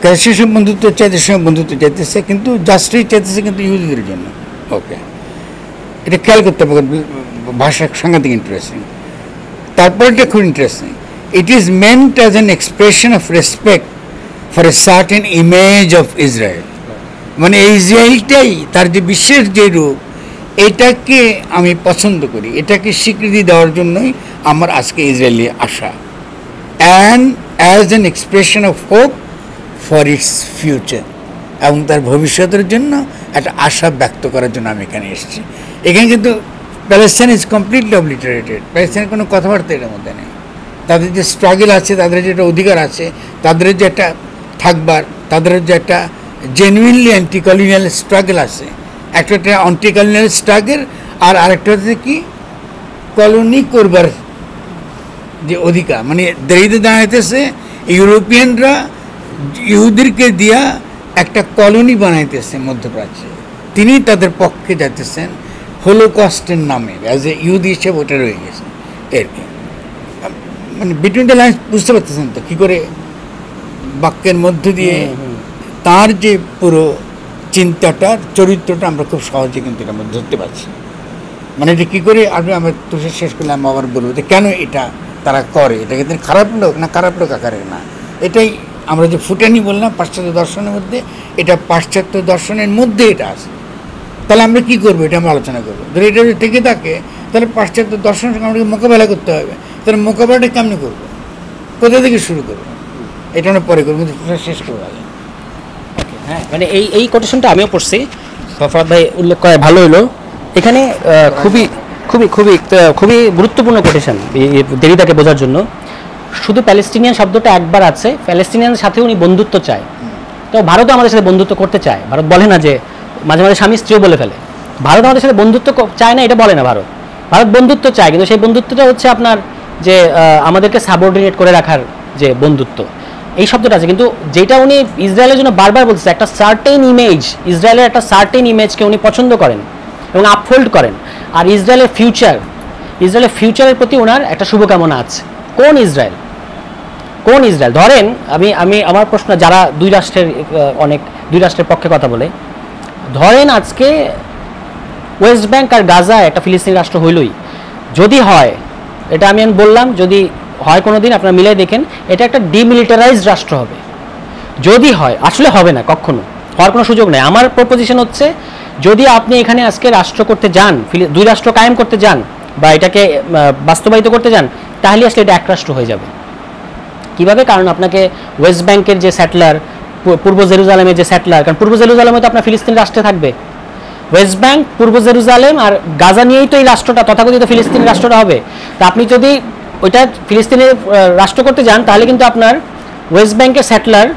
[SPEAKER 3] ক্যাশের সঙ্গে বন্ধুত্ব চাইতে, সঙ্গে বন্ধুত্ব চাইতেছে, কিন্তু জাস্টিস চাইতেছে কিন্তু ইহুদিদের জন্য। ওকে, এটা খেয়াল করতে হবে, ভাষা সাংঘাতিক ইন্টারেস্টিং। তারপর এটা খুব interesting, it is meant as an expression of respect for a certain image of Israel. মানে এই ইসরায়েলটাই তার যে বিশেষ যে রূপ, এটাকে আমি পছন্দ করি, এটাকে স্বীকৃতি দেওয়ার জন্যই আমার আজকে ইসরায়েলে আসা, and as an expression of hope for its future, এবং তার ভবিষ্যতের জন্য একটা আশা ব্যক্ত করার জন্য আমি এখানে এসেছি। এখানে কিন্তু প্যালেস্টাইন ইজ কমপ্লিটলি অবলিটারেটেড, প্যালেস্টাইনের কোনো কথাবার্তা এর মধ্যে নেই। তাদের যে স্ট্রাগল আছে, তাদের যে একটা অধিকার আছে, তাদের যে একটা থাকবার, তাদের যে একটা জেনুইনলি অ্যান্টি কলোনিয়াল স্ট্রাগল আছে, একটা অ্যান্টি কলোনিয়াল স্ট্রাগল, আর আরেকটা হচ্ছে কি কলোনি করবার যে অধিকার। মানে দেরিতে দাঁড়াইতেছে ইউরোপিয়ানরা ইহুদিরকে দিয়া একটা কলোনি বানাইতেছে মধ্যপ্রাচ্যে, তিনি তাদের পক্ষে যাইতেছেন হোলোকস্টের নামে, অ্যাজ এ ইহুদি হিসেবে ওটা রয়ে গেছে। এর মানে বিটুইন দ্য লাইন্স বুঝতে পারতেছেন তো কী করে বাক্যের মধ্য দিয়ে তার যে পুরো চিন্তাটার চরিত্রটা আমরা খুব সহজে কিন্তু এটা আমরা ধরতে পারছি। মানে এটা কী করে আমরা তুষার শেষ করলে আমি আবার বলবো যে কেন এটা তারা করে, এটা কিন্তু খারাপ লোক না, খারাপ লোক আকারে না, এটাই আমরা যে ফুটানি বললাম পাশ্চাত্য দর্শনের মধ্যে, এটা পাশ্চাত্য দর্শনের মধ্যে এটা আছে। তাহলে আমরা কী করবো, এটা আমরা আলোচনা করবো। যদি এটা যদি থেকে থাকে, তাহলে পাশ্চাত্য দর্শনের সঙ্গে আমাদেরকে মোকাবেলা করতে হবে। তাহলে মোকাবেলাটা কেমনি করবো, কোথা থেকে শুরু করবো, এটা আমরা পরে করবো, কিন্তু শেষ করবো আগে।
[SPEAKER 2] হ্যাঁ, মানে এই কোটেশনটা আমিও পড়ছি, ফরহাদ ভাই উল্লেখ করে ভালো হলো। এখানে খুবই খুবই খুবই খুবই গুরুত্বপূর্ণ কোটেশন দেরিদাকে বোঝার জন্য। শুধু প্যালেস্টিনিয়ান শব্দটা একবার আছে, প্যালেস্টিনিয়ানের সাথে উনি বন্ধুত্ব চায়। তো ভারতও আমাদের সাথে বন্ধুত্ব করতে চায়, ভারত বলে না যে, মাঝে মাঝে স্বামী স্ত্রীও বলে ফেলে, ভারত আমাদের সাথে বন্ধুত্ব চায় না, এটা বলে না ভারত, ভারত বন্ধুত্ব চায়, কিন্তু সেই বন্ধুত্বটা হচ্ছে আপনার যে আমাদেরকে সাবঅর্ডিনেট করে রাখার যে বন্ধুত্ব, এই শব্দটা আছে। কিন্তু যেটা উনি ইসরায়েলের জন্য বারবার বলছে, একটা সার্টেন ইমেজ, ইসরায়েলের একটা সার্টেন ইমেজকে উনি পছন্দ করেন এবং আপহোল্ড করেন। আর ইসরায়েলের ফিউচারের প্রতি ওনার একটা শুভকামনা আছে। কোন ইসরায়েল? ধরেন আমি আমার প্রশ্ন, যারা দুই রাষ্ট্রের পক্ষে কথা বলে, ধরেন আজকে ওয়েস্ট ব্যাংক আর গাজা একটা ফিলিস্তিনি রাষ্ট্র হইলই, যদি হয়, এটা আমি বললাম, যদি হয় কোনো দিন আপনারা মিলাই দেখেন, এটা একটা ডিমিলিটারাইজড রাষ্ট্র হবে। যদি হয়, আসলে হবে না, কখনো হওয়ার কোনো সুযোগ নেই। আমার প্রপোজিশন হচ্ছে, যদি আপনি এখানে আজকে রাষ্ট্র করতে যান, দুই রাষ্ট্র কায়েম করতে যান, বা এটাকে বাস্তবায়িত করতে যান, তাহলে আসলে এটা এক রাষ্ট্র হয়ে যাবে। কিভাবে? কারণ আপনাকে ওয়েস্ট ব্যাংকের যে স্যাটলার, পূর্ব জেরুজালেমের যে স্যাটলার, কারণ পূর্ব জেরুজালেমে তো আপনার ফিলিস্তিন রাষ্ট্রে থাকবে, ওয়েস্ট ব্যাংক, পূর্ব জেরুজালেম আর গাজা নিয়েই তো এই রাষ্ট্রটা, তথাকথিত ফিলিস্তিন রাষ্ট্রটা হবে। তা আপনি যদি ওইটা ফিলিস্তিনের রাষ্ট্র করতে যান, তাহলে কিন্তু আপনার ওয়েস্ট ব্যাংকের স্যাটলার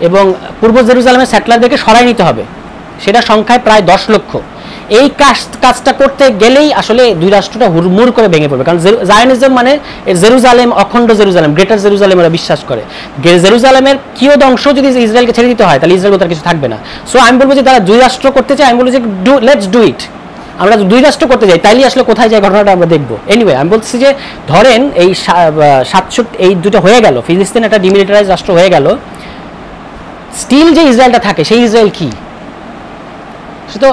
[SPEAKER 2] এবং পূর্ব জেরুজালেমের স্যাটলারদেরকে সরাই নিতে হবে, সেটা সংখ্যায় প্রায় 10 লক্ষ। এই কাজটা করতে গেলেই আসলে দুই রাষ্ট্রটা হুড়মুড় করে ভেঙে পড়বে, কারণ জায়নিজম মানে জেরুজালেম, অখণ্ড জেরুজালেম, গ্রেটার জেরুজালেম ওরা বিশ্বাস করে। জেরুজালেমের কিয়দ অংশ যদি ইসরায়েলকে ছেড়ে দিতে হয়, তাহলে ইসরায়েল তার কিছু থাকবে না। সো আমি বলবো যে তারা দুই রাষ্ট্র করতে চায়, আমি বলবো যে লেটস ডু ইট। আমরা দুই রাষ্ট্র করতে যাই, তাইলে আসলে কোথায় যায় ঘটনাটা আমরা দেখবো। এনিওয়ে আমি বলছি যে ধরেন এই 67 এই দুটো হয়ে গেল, ফিলিস্তিন একটা ডিমিলিটারাইজ রাষ্ট্র হয়ে গেল, স্টিল যে ইসরায়েলটা থাকে সেই ইসরায়েল কি? সে তো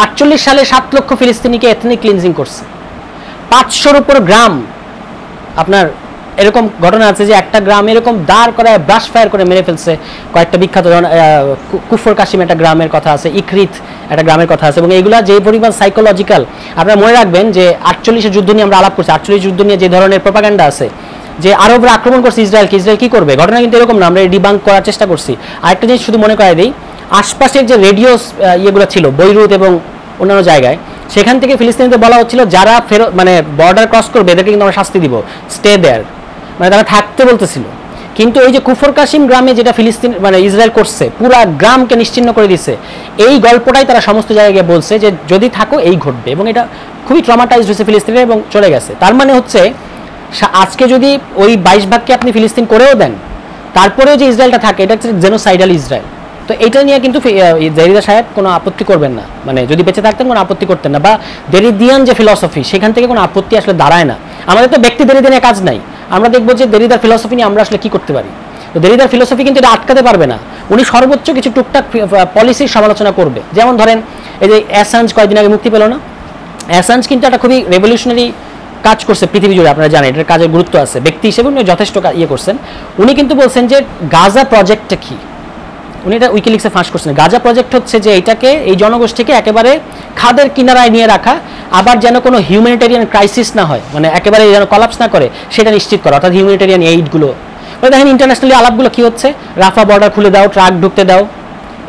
[SPEAKER 2] 48 সালে 7 লক্ষ ফিলিস্তিনিকে এথনিক ক্লিনজিং করছে, 500-র উপর গ্রাম। আপনার এরকম ঘটনা আছে যে একটা গ্রাম এরকম দাঁড় করায় ব্রাশ ফায়ার করে মেরে ফেলছে কয়েকটা বিখ্যাত, কুফর কাশিম একটা গ্রামের কথা আছে, ইকরিত একটা গ্রামের কথা আছে, এবং এইগুলা যে পরিমাণ সাইকোলজিক্যাল। আপনারা মনে রাখবেন যে 48-এর যুদ্ধ নিয়ে আমরা আলাপ করছি, 48 যুদ্ধ নিয়ে যে ধরনের প্রপাগান্ডা আছে যে আরবরা আক্রমণ করছে ইসরায়েলকে, ইসরায়েল কি করবে, ঘটনা কিন্তু এরকম না, আমরা ডিবাঙ্ক করার চেষ্টা করছি। আরেকটা জিনিস শুধু মনে করাই দিই, আশপাশের যে রেডিও ইয়েগুলো ছিল বৈরুত এবং অন্যান্য জায়গায়, সেখান থেকে ফিলিস্তিনিদের বলা হচ্ছিল যারা মানে বর্ডার ক্রস করবে এদেরকে কিন্তু আমরা শাস্তি দিব, স্টে দেয়ার, মানে তারা থাকতে বলতেছিল। কিন্তু এই যে কুফর কাশিম গ্রামে যেটা ফিলিস্তিন মানে ইসরায়েল করছে, পুরা গ্রামকে নিশ্চিহ্ন করে দিচ্ছে, এই গল্পটাই তারা সমস্ত জায়গায় গিয়ে বলছে যে যদি থাকো এই ঘটবে, এবং এটা খুবই ট্রমাটাইজড হয়েছে ফিলিস্তিনের এবং চলে গেছে। তার মানে হচ্ছে আজকে যদি ওই 22 ভাগকে আপনি ফিলিস্তিন করেও দেন, তারপরেও যে ইসরায়েলটা থাকে এটা হচ্ছে জেনোসাইডাল ইসরায়েল। তো এটা নিয়ে কিন্তু দেরিদা সাহেব কোনো আপত্তি করবেন না, মানে যদি বেঁচে থাকতেন কোনো আপত্তি করতেন না, বা দেরিদিয়ান যে ফিলসফি সেখান থেকে কোনো আপত্তি আসলে দাঁড়ায় না। আমাদের তো ব্যক্তি দেরিদা নিয়ে কাজ নাই, আমরা দেখবো যে দেরিদার ফিলসফি নিয়ে আমরা আসলে কি করতে পারি। তো দেরিদার ফিলসফি কিন্তু এটা আটকাতে পারবে না, উনি সর্বোচ্চ কিছু টুকটাক পলিসির সমালোচনা করবে। যেমন ধরেন এই যে অ্যাসাঞ্জ কয়েকদিন আগে মুক্তি পেল না, অ্যাসাঞ্জ কিন্তু একটা খুবই রেভলিউশনারি কাজ করছে পৃথিবী জুড়ে, আপনারা জানেন এটার কাজের গুরুত্ব আছে, ব্যক্তি হিসেবে উনি যথেষ্ট ইয়ে করছেন। উনি কিন্তু বলছেন যে গাজা প্রজেক্টটা কি, উনি এটা উইকিলিক্সে ফাঁস করছেন। গাজা প্রজেক্ট হচ্ছে যে এইটাকে, এই জনগোষ্ঠীকে একেবারে খাদের কিনারায় নিয়ে রাখা, আবার যেন কোনো হিউম্যানিটেরিয়ান ক্রাইসিস না হয়, মানে একেবারে যেন কলাপস না করে সেটা নিশ্চিত করা, অর্থাৎ হিউম্যানিটেরিয়ান এইডগুলো। দেখেন ইন্টারন্যাশনালি আলাপগুলো কি হচ্ছে, রাফা বর্ডার খুলে দাও, ট্রাক ঢুকতে দাও,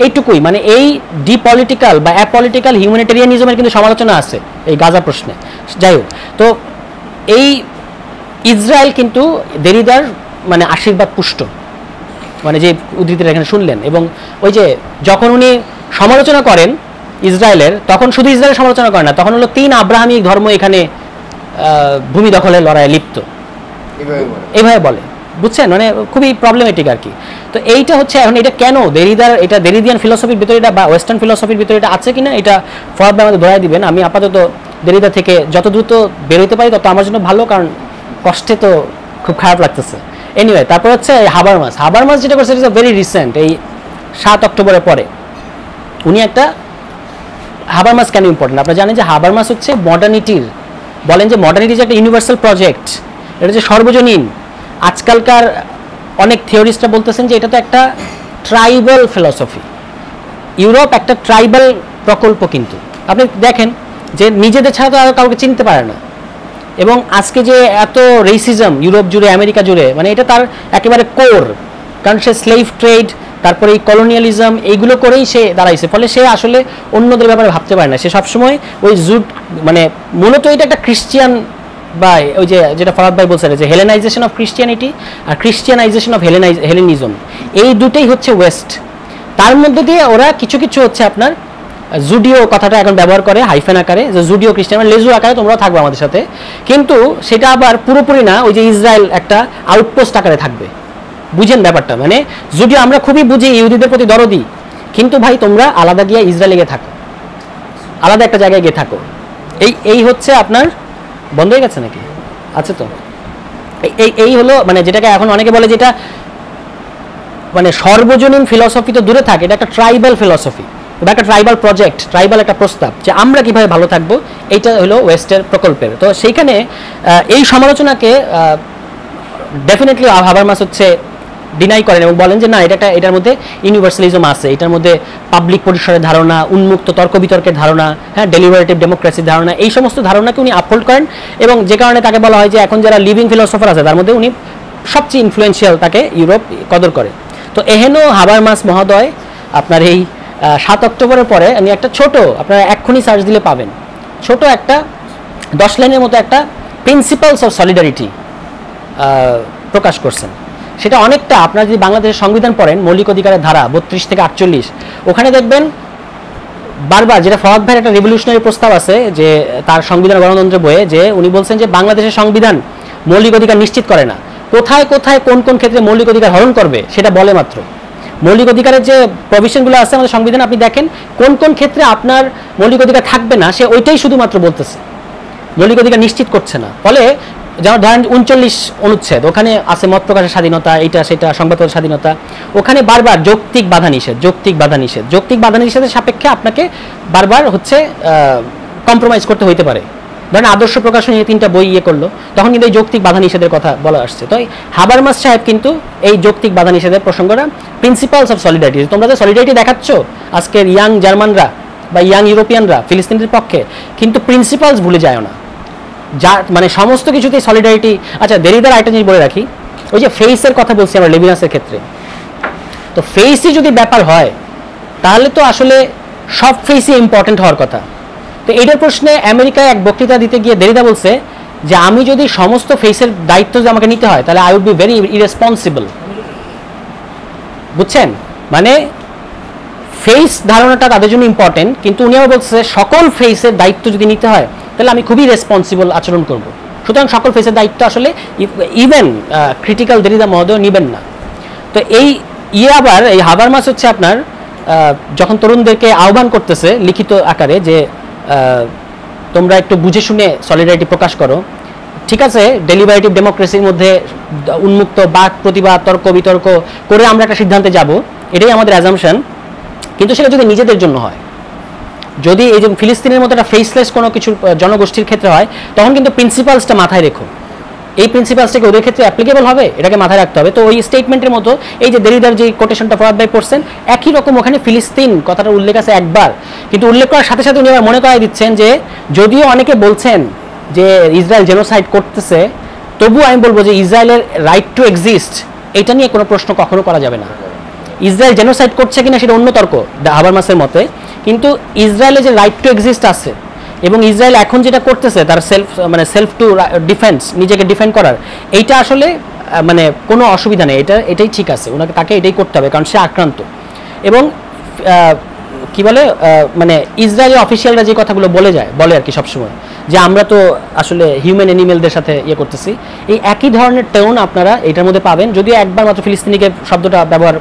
[SPEAKER 2] এইটুকুই। মানে এই ডিপলিটিক্যাল বা অ্যাপলিটিক্যাল হিউম্যানিটেরিয়ানিজমের কিন্তু সমালোচনা আছে এই গাজা প্রশ্নে। যাই হোক, তো এই ইসরায়েল কিন্তু দেরিদার মানে আশীর্বাদ পুষ্ট, মানে যে উদ্ধৃতিটা এখানে শুনলেন। এবং ওই যে যখন উনি সমালোচনা করেন ইসরায়েলের, তখন শুধু ইসরায়েলের সমালোচনা করেন না, তখন হলো 3 আব্রাহামিক ধর্ম এখানে ভূমি দখলের লড়াইয়ে লিপ্ত, এইভাবে বলে, বুঝছেন, মানে খুবই প্রবলেমেটিক আর কি। তো এইটা হচ্ছে এখন এটা কেন দেরিদার, এটা দেরিদিয়ান ফিলসফির ভিতরে এটা বা ওয়েস্টার্ন ফিলসফির ভিতরে এটা আছে কিনা এটা ফরহাদ ভাই আমাদের ধরাই দিবেন। আমি আপাতত দেরিদা থেকে যত দ্রুত বেরোতে পারি তত আমার জন্য ভালো, কারণ কষ্টে তো খুব খারাপ লাগতেছে। এনিওয়ে, তারপর হচ্ছে হাবারমাস। হাবারমাস যেটা করছে ইটস ভেরি রিসেন্ট, এই 7 অক্টোবরের পরে উনি একটা, হাবারমাস কেন ইম্পর্টেন্ট আপনারা জানেন যে হাবারমাস হচ্ছে মডার্নিটির, বলেন যে মডার্নিটি যে একটা ইউনিভার্সাল প্রজেক্ট, এটা যে সর্বজনীন। আজকালকার অনেক থিওরিস্টরা বলতেছেন যে এটা তো একটা ট্রাইবাল ফিলসফি, ইউরোপ একটা ট্রাইবাল প্রকল্প। কিন্তু আপনি দেখেন যে নিজেদের ছাড়া তো আর কাউকে চিনতে পারে না, এবং আজকে যে এত রেসিজম ইউরোপ জুড়ে, আমেরিকা জুড়ে, মানে এটা তার একেবারে কোর, কারণ সে স্লেভ ট্রেড, তারপরে এই কলোনিয়ালিজম, এইগুলো করেই সে দাঁড়াইছে। ফলে সে আসলে অন্যদের ব্যাপারে ভাবতে পারে না, সে সবসময় ওই জুট, মানে মূলত এটা একটা খ্রিস্টিয়ান বা ওই যে যেটা ফরহাদ ভাই বলছে যে হেলেনাইজেশন of Christianity R ক্রিশ্চিয়ানাইজেশন of Hellenism, এই দুটোই হচ্ছে ওয়েস্ট। তার মধ্যে দিয়ে ওরা কিছু কিছু হচ্ছে আপনার জুডিও কথাটা এখন ব্যবহার করে হাইফেন আকারে, যে জুডিও খ্রিস্টান মানে লেজু আকারে তোমরাও থাকবে আমাদের সাথে, কিন্তু সেটা আবার পুরোপুরি না, ওই যে ইসরায়েল একটা আউটপোস্ট আকারে থাকবে। বুঝেন ব্যাপারটা, মানে যদিও আমরা খুবই বুঝি ইহুদিদের প্রতি দরদি, কিন্তু ভাই তোমরা আলাদা গিয়ে ইসরায়েলে গিয়ে থাকো, আলাদা একটা জায়গায় গিয়ে থাকো। এই হচ্ছে আপনার, বন্ধ হয়ে গেছে নাকি? আছে তো, এই হলো মানে যেটাকে এখন অনেকে বলে যেটা মানে সর্বজনীন ফিলসফি তো দূরে থাকে, এটা একটা ট্রাইবাল ফিলসফি, এটা একটা ট্রাইবাল প্রজেক্ট, ট্রাইবাল একটা প্রস্তাব যে আমরা কিভাবে ভালো থাকবো, এইটা হলো ওয়েস্টের প্রকল্পের। তো সেইখানে এই সমালোচনাকে ডেফিনেটলি হাবারমাস হচ্ছে ডিনাই করেন এবং বলেন যে না, এটার মধ্যে ইউনিভার্সালিজম আছে, এটার মধ্যে পাবলিক পরিসরের ধারণা, উন্মুক্ত তর্ক বিতর্কের ধারণা, হ্যাঁ, ডেলিভারেটিভ ডেমোক্রেসির ধারণা, এই সমস্ত ধারণাকে উনি আপহোল্ড করেন, এবং যে কারণে তাকে বলা হয় যে এখন যারা লিভিং ফিলসফার আছে তার মধ্যে উনি সবচেয়ে ইনফ্লুয়েন্সিয়াল, তাকে ইউরোপ কদর করে। তো এহেনো হাবারমাস মহোদয় আপনার এই 7 অক্টোবরের পরে আমি একটা ছোট, আপনারা এক্ষুনি সার্চ দিলে পাবেন, ছোট একটা 10 লাইনের মতো একটা প্রিন্সিপালস অফ সলিডারিটি প্রকাশ করছেন। সেটা অনেকটা, আপনারা যদি বাংলাদেশের সংবিধান পড়েন, মৌলিক অধিকারের ধারা 32 থেকে 48, ওখানে দেখবেন বারবার, যেটা ফওয়াদ ভাইয়ের একটা রেভলিউশনারি প্রস্তাব আছে যে তার সংবিধান গণতন্ত্র বইয়ে, যে উনি বলছেন যে বাংলাদেশের সংবিধান মৌলিক অধিকার নিশ্চিত করে না, কোথায় কোথায় কোন কোন ক্ষেত্রে মৌলিক অধিকার হরণ করবে সেটা বলে মাত্র। মৌলিক অধিকারের যে প্রভিশনগুলো আছে আমাদের সংবিধানে, আপনি দেখেন কোন কোন ক্ষেত্রে আপনার মৌলিক অধিকার থাকবে না, সে ওইটাই শুধুমাত্র বলতেছে, মৌলিক অধিকার নিশ্চিত করছে না। ফলে যেমন ধরেন 39 অনুচ্ছেদ, ওখানে আছে মত প্রকাশের স্বাধীনতা, এইটা সেটা, সংবাদপত্রের স্বাধীনতা, ওখানে বারবার যৌক্তিক বাধা নিষেধ, যৌক্তিক বাধা নিষেধ, যৌক্তিক বাধা নিষেধের সাপেক্ষে আপনাকে বারবার হচ্ছে কম্প্রোমাইজ করতে হইতে পারে। ধরেন আদর্শ প্রকাশন নিয়ে 3টা বই করলো, তখন কিন্তু এই যৌক্তিক বাধা নিষেধের কথা বলা আসছে। তো হাবারমাস সাহেব কিন্তু এই যৌক্তিক বাধা নিষেধের প্রসঙ্গটা প্রিন্সিপালস অফ সলিডারিটি, তোমরা যে সলিডারিটি দেখাচ্ছ আজকের ইয়াং জার্মানরা বা ইয়াং ইউরোপিয়ানরা ফিলিস্তিনের পক্ষে, কিন্তু প্রিন্সিপালস ভুলে যায় না, যা মানে সমস্ত কিছুতেই সলিডারিটি। আচ্ছা, দেরিদার আরেকটা জিনিস বলে রাখি, ওই যে ফেসের কথা বলছি আমরা লেভিনাসের ক্ষেত্রে, তো ফেসই যদি ব্যাপার হয় তাহলে তো আসলে সব ফেসই ইম্পর্টেন্ট হওয়ার কথা। তো এইটার প্রশ্নে আমেরিকায় এক বক্তৃতা দিতে গিয়ে দেরিদা বলছে যে আমি যদি সমস্ত ফেসের দায়িত্ব যদি আমাকে নিতে হয় তাহলে I would be very irresponsible. বুঝছেন, মানে ফেস ধারণাটা তাদের জন্য ইম্পর্টেন্ট, কিন্তু উনি আবার বলছে সকল ফেসের দায়িত্ব যদি নিতে হয় তাহলে আমি খুবই রেসপন্সিবল আচরণ করব। সুতরাং সকল ফেসের দায়িত্ব আসলে ইভেন ক্রিটিক্যাল দেরিদা মহোদয় নেবেন না। তো এই আবার এই হাবারমাস হচ্ছে আপনার যখন তরুণদেরকে আহ্বান করতেছে লিখিত আকারে যে তোমরা একটু বুঝে শুনে সলিডারিটি প্রকাশ করো, ঠিক আছে, ডেলিবারেটিভ ডেমোক্রেসির মধ্যে উন্মুক্ত বাক প্রতিবাদ তর্ক বিতর্ক করে আমরা একটা সিদ্ধান্তে যাব, এটাই আমাদের অ্যাজাম্পশন। কিন্তু সেটা যদি নিজেদের জন্য হয়, যদি এই যে ফিলিস্তিনের মতো একটা ফেসলেস কোনো কিছু জনগোষ্ঠীর ক্ষেত্রে হয়, তখন কিন্তু প্রিন্সিপালসটা মাথায় রেখো, এই প্রিন্সিপালসটাকে ওদের ক্ষেত্রে অ্যাপ্লিকেবল হবে, এটাকে মাথায় রাখতে হবে। তো ওই স্টেটমেন্টের মতো এই যে দেরিদার যে কোটেশনটা ফওয়াদ ভাই পড়ছেন, একই রকম ওখানে ফিলিস্তিন কথাটা উল্লেখ আছে একবার, কিন্তু উল্লেখ করার সাথে সাথে উনি আবার মনে করাই দিচ্ছেন যে যদিও অনেকে বলছেন যে ইসরায়েল জেনোসাইড করতেছে, তবু আমি বলবো যে ইসরায়েলের রাইট টু এক্সিস্ট এটা নিয়ে কোনো প্রশ্ন কখনো করা যাবে না। ইসরায়েল জেনোসাইড করছে কিনা সেটা অন্য তর্ক হাবারমাসের মতে, কিন্তু ইসরায়েলের যে রাইট টু এক্সিস্ট আছে এবং ইসরায়েল এখন যেটা করতেছে তার সেলফ টু ডিফেন্স, নিজেকে ডিফেন্ড করার, এইটা আসলে মানে কোনো অসুবিধা নেই, এটাই ঠিক আছে, ওনাকে তাকে এটাই করতে হবে, কারণ সে আক্রান্ত। এবং কি বলে মানে ইসরায়েলের অফিসিয়ালরা যে কথাগুলো বলে আর কি সবসময়, যে আমরা তো আসলে হিউম্যান অ্যানিমেলদের সাথে করতেছি, এই একই ধরনের টোন আপনারা এটার মধ্যে পাবেন। যদিও একবার মাত্র ফিলিস্তিনিকে শব্দটা ব্যবহার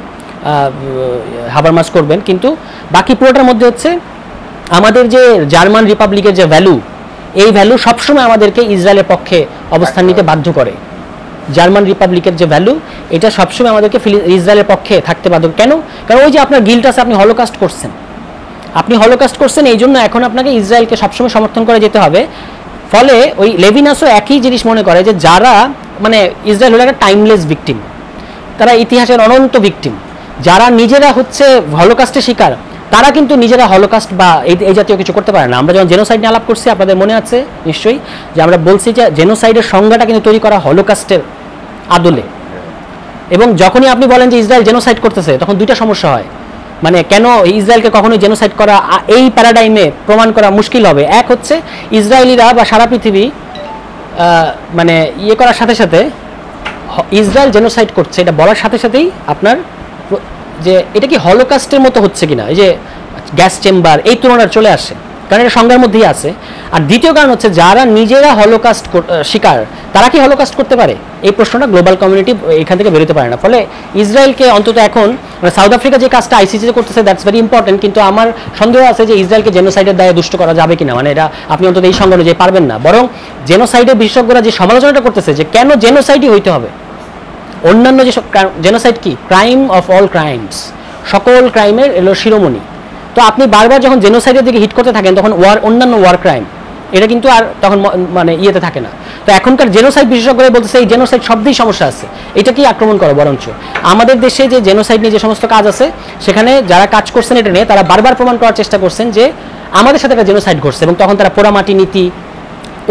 [SPEAKER 2] হাবারমাস করবেন, কিন্তু বাকি পুরোটার মধ্যে হচ্ছে আমাদের যে জার্মান রিপাবলিকের যে ভ্যালু, এই ভ্যালু সবসময় আমাদেরকে ইসরায়েলের পক্ষে অবস্থান নিতে বাধ্য করে। জার্মান রিপাবলিকের যে ভ্যালু, এটা সবসময় আমাদেরকে ইসরায়েলের পক্ষে থাকতে বাধ্য। কেন? কারণ ওই যে আপনার গিল্ট আছে, আপনি হলোকাস্ট করছেন, এই জন্য এখন আপনাকে ইসরায়েলকে সবসময় সমর্থন করে যেতে হবে। ফলে ওই লেভিনাসও একই জিনিস মনে করে যে যারা মানে ইসরায়েল হলো একটা টাইমলেস ভিকটিম, তারা ইতিহাসের অনন্ত ভিকটিম, যারা নিজেরা হচ্ছে হলোকাস্টের শিকার, তারা কিন্তু নিজেরা হলোকাস্ট বা এই জাতীয় কিছু করতে পারে না। আমরা যখন জেনোসাইড নিয়ে আলাপ করছি, আপনাদের মনে আছে নিশ্চয়ই যে আমরা বলছি যে জেনোসাইডের সংজ্ঞাটা কিন্তু তৈরি করা হলোকাস্টের আদলে। এবং যখনই আপনি বলেন যে ইসরায়েল জেনোসাইড করতেছে, তখন দুইটা সমস্যা হয়। মানে কেন ইসরায়েলকে কখনোই জেনোসাইড করা এই প্যারাডাইমে প্রমাণ করা মুশকিল হবে। এক হচ্ছে ইসরায়েলিরা বা সারা পৃথিবী মানে করার সাথে সাথে ইসরায়েল জেনোসাইড করছে এটা বলার সাথে সাথেই আপনার যে এটা কি হলোকাস্টের মতো হচ্ছে কিনা, এই যে গ্যাস চেম্বার, এই তুলনার চলে আসে, কারণ এটা সংজ্ঞার মধ্যেই আছে। আর দ্বিতীয় কারণ হচ্ছে যারা নিজেরা হলোকাস্ট শিকার, তারা কি হলোকাস্ট করতে পারে, এই প্রশ্নটা গ্লোবাল কমিউনিটি এখান থেকে বেরোতে পারে না। ফলে ইসরায়েলকে অন্তত এখন মানে সাউথ আফ্রিকা যে কাজটা আইসিসিতে করতেছে, দ্যাটস ভেরি ইম্পর্টেন্ট, কিন্তু আমার সন্দেহ আছে যে ইসরায়েলকে জেনোসাইডের দায়ে দুষ্ট করা যাবে কিনা, মানে এটা আপনি অন্তত এই সংজ্ঞা অনুযায়ী পারবেন না। বরং জেনোসাইডের বিশেষজ্ঞরা যে সমালোচনাটা করতেছে যে কেন জেনোসাইডই হইতে হবে, অন্যান্য যে জেনোসাইড কি ক্রাইম অফ অল ক্রাইমস, সকল ক্রাইমের এলো শিরোমণি। তো আপনি বারবার যখন জেনোসাইডের দিকে হিট করতে থাকেন, তখন অন্যান্য ওয়ার ক্রাইম এটা কিন্তু আর তখন মানে ইয়েতে থাকে না। তো এখনকার জেনোসাইড বিশেষজ্ঞরা বলতেছে এই জেনোসাইড শব্দেই সমস্যা আছে, এটা কি আক্রমণ করো। বরঞ্চ আমাদের দেশে যে জেনোসাইড নিয়ে যে সমস্ত কাজ আছে, সেখানে যারা কাজ করছেন এটা নিয়ে, তারা বারবার প্রমাণ করার চেষ্টা করছেন যে আমাদের সাথে একটা জেনোসাইড ঘটছে, এবং তখন তারা পোড়ামাটি নীতি,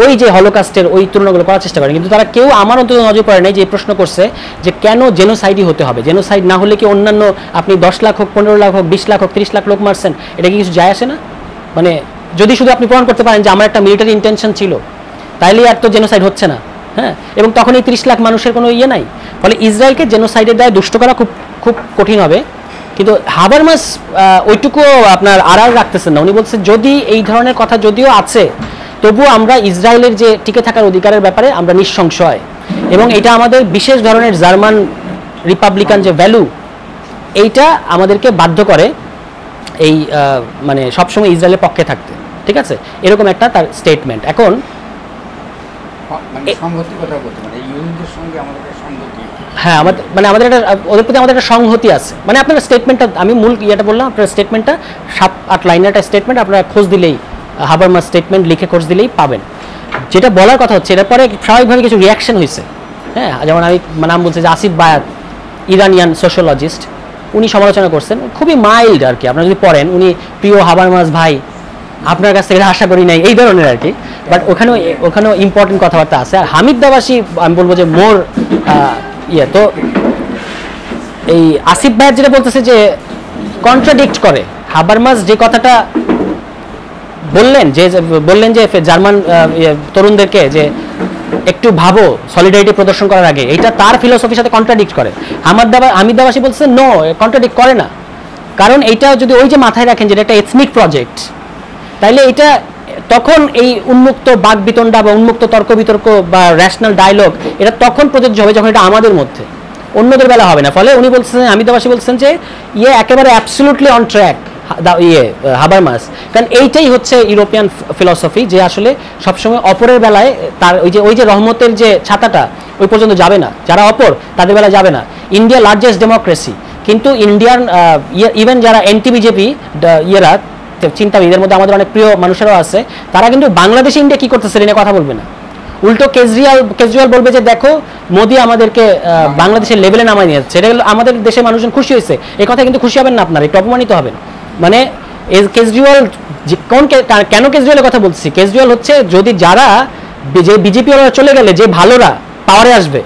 [SPEAKER 2] ওই যে হলোকাস্টের ওই তুলনাগুলো করার চেষ্টা করে, কিন্তু তারা কেউ আমার অন্তত নজর পড়ে নাই যে প্রশ্ন করছে যে কেন জেনোসাইডই হতে হবে, জেনোসাইড না হলে কি অন্যান্য আপনি 10 লাখ হোক 15 লাখ হোক 20 লাখ হোক 30 লাখ লোক মারছেন, এটা কি কিছু যায় আসে না? মানে যদি শুধু আপনি প্রমাণ করতে পারেন যে আমার একটা মিলিটারি ইন্টেনশন ছিল, তাইলেই আর তো জেনোসাইড হচ্ছে না। হ্যাঁ, এবং তখন এই 30 লাখ মানুষের কোনো ইয়ে নাই। ফলে ইসরায়েলকে জেনোসাইডের দায়ে দুষ্ট করা খুব খুব কঠিন হবে। কিন্তু হাবারমাস ওইটুকুও আপনার আড়াল রাখতেছেন না। উনি বলছেন যদি এই ধরনের কথা যদিও আছে, তবুও আমরা ইসরায়েলের যে টিকে থাকার অধিকারের ব্যাপারে আমরা নিঃসংশয়, এবং এটা আমাদের বিশেষ ধরনের জার্মান রিপাবলিকান যে ভ্যালু, এইটা আমাদেরকে বাধ্য করে এই মানে সবসময় ইসরায়েলের পক্ষে থাকতে। ঠিক আছে, এরকম একটা তার স্টেটমেন্ট। এখন
[SPEAKER 3] সংহতি কথা বলতে মানে ইহুদিদের সঙ্গে আমাদের একটা সংহতি,
[SPEAKER 2] হ্যাঁ, আমাদের একটা ওদের প্রতি আমাদের একটা সংহতি আছে। মানে আপনার স্টেটমেন্টটা, আমি মূল ইয়েটা বললাম, আপনার স্টেটমেন্টটা 7-8 লাইনের একটা স্টেটমেন্ট, আপনারা খোঁজ দিলেই হাবারমাস স্টেটমেন্ট লিখে খোঁজ দিলেই পাবেন। যেটা বলার কথা হচ্ছে, এটার পরে স্বাভাবিকভাবে কিছু রিয়াকশন হয়েছে। হ্যাঁ, যেমন আমি নাম বলছি যে আসিফ বায়াত, ইরানিয়ান সোশ্যোলজিস্ট, উনি সমালোচনা করছেন খুবই মাইল্ড আর কি। আপনারা যদি পড়েন, উনি প্রিয় হাবারমাস ভাই, আপনার কাছ থেকে এটা আশা করি নাই, এই ধরনের আর কি। বাট ওখানেও ইম্পর্টেন্ট কথাবার্তা আছে। আর হামিদ দাবাসী আমি বলবো যে মোর ইয়ে, তো এই আসিফ ভাইয়ের যেটা বলতেছে যে কন্ট্রাডিক্ট করে হাবারমাস যে কথাটা বললেন যে জার্মান তরুণদেরকে যে একটু ভাবো সলিডারিটি প্রদর্শন করার আগে, এটা তার ফিলোসফির সাথে কন্ট্রাডিক্ট করে। হামিদ দাবাসী বলছে নো, কন্ট্রাডিক্ট করে না। কারণ এইটা যদি ওই যে মাথায় রাখেন যে একটা এথনিক প্রজেক্ট, তাইলে এটা তখন এই উন্মুক্ত বাকবিতণ্ডা বা উন্মুক্ত তর্ক বিতর্ক বা র্যাশনাল ডায়লগ এটা তখন প্রযোজ্য হবে যখন এটা আমাদের মধ্যে, অন্যদের বেলা হবে না। ফলে উনি বলছেন, হামিদ দাবাসী বলছেন যে ইয়ে একেবারে অ্যাবসলিউটলি অন ট্র্যাক হাবারমাস। কারণ এইটাই হচ্ছে ইউরোপিয়ান ফিলসফি, যে আসলে সবসময় অপরের বেলায় তার ওই যে রহমতের যে ছাতাটা ওই পর্যন্ত যাবে না, যারা অপর তাদের বেলায় যাবে না। ইন্ডিয়া লার্জেস্ট ডেমোক্রেসি, কিন্তু ইন্ডিয়ান ইভেন যারা এনটি বিজেপি ইয়েরা চিন্তাবিদের মধ্যে আমাদের অনেক প্রিয় মানুষেরাও আছে, তারা কিন্তু বাংলাদেশে ইন্ডিয়া কি করতেছে এটা নিয়ে কথা বলবে না। উল্টো কেজরিওয়াল বলবে যে দেখো মোদি আমাদেরকে বাংলাদেশের লেভেলে নামাই নিয়ে যাচ্ছে, এটা আমাদের দেশের মানুষজন খুশি হয়েছে। এই কথা কিন্তু খুশি হবেন না, আপনারা একটু অপমানিত হবেন। মানে কেজরিওয়াল কেন কেজরিওয়ালের কথা বলছি, কেজরিওয়াল হচ্ছে যদি যারা যে বিজেপি চলে গেলে যে ভালোরা পাওয়ারে আসবে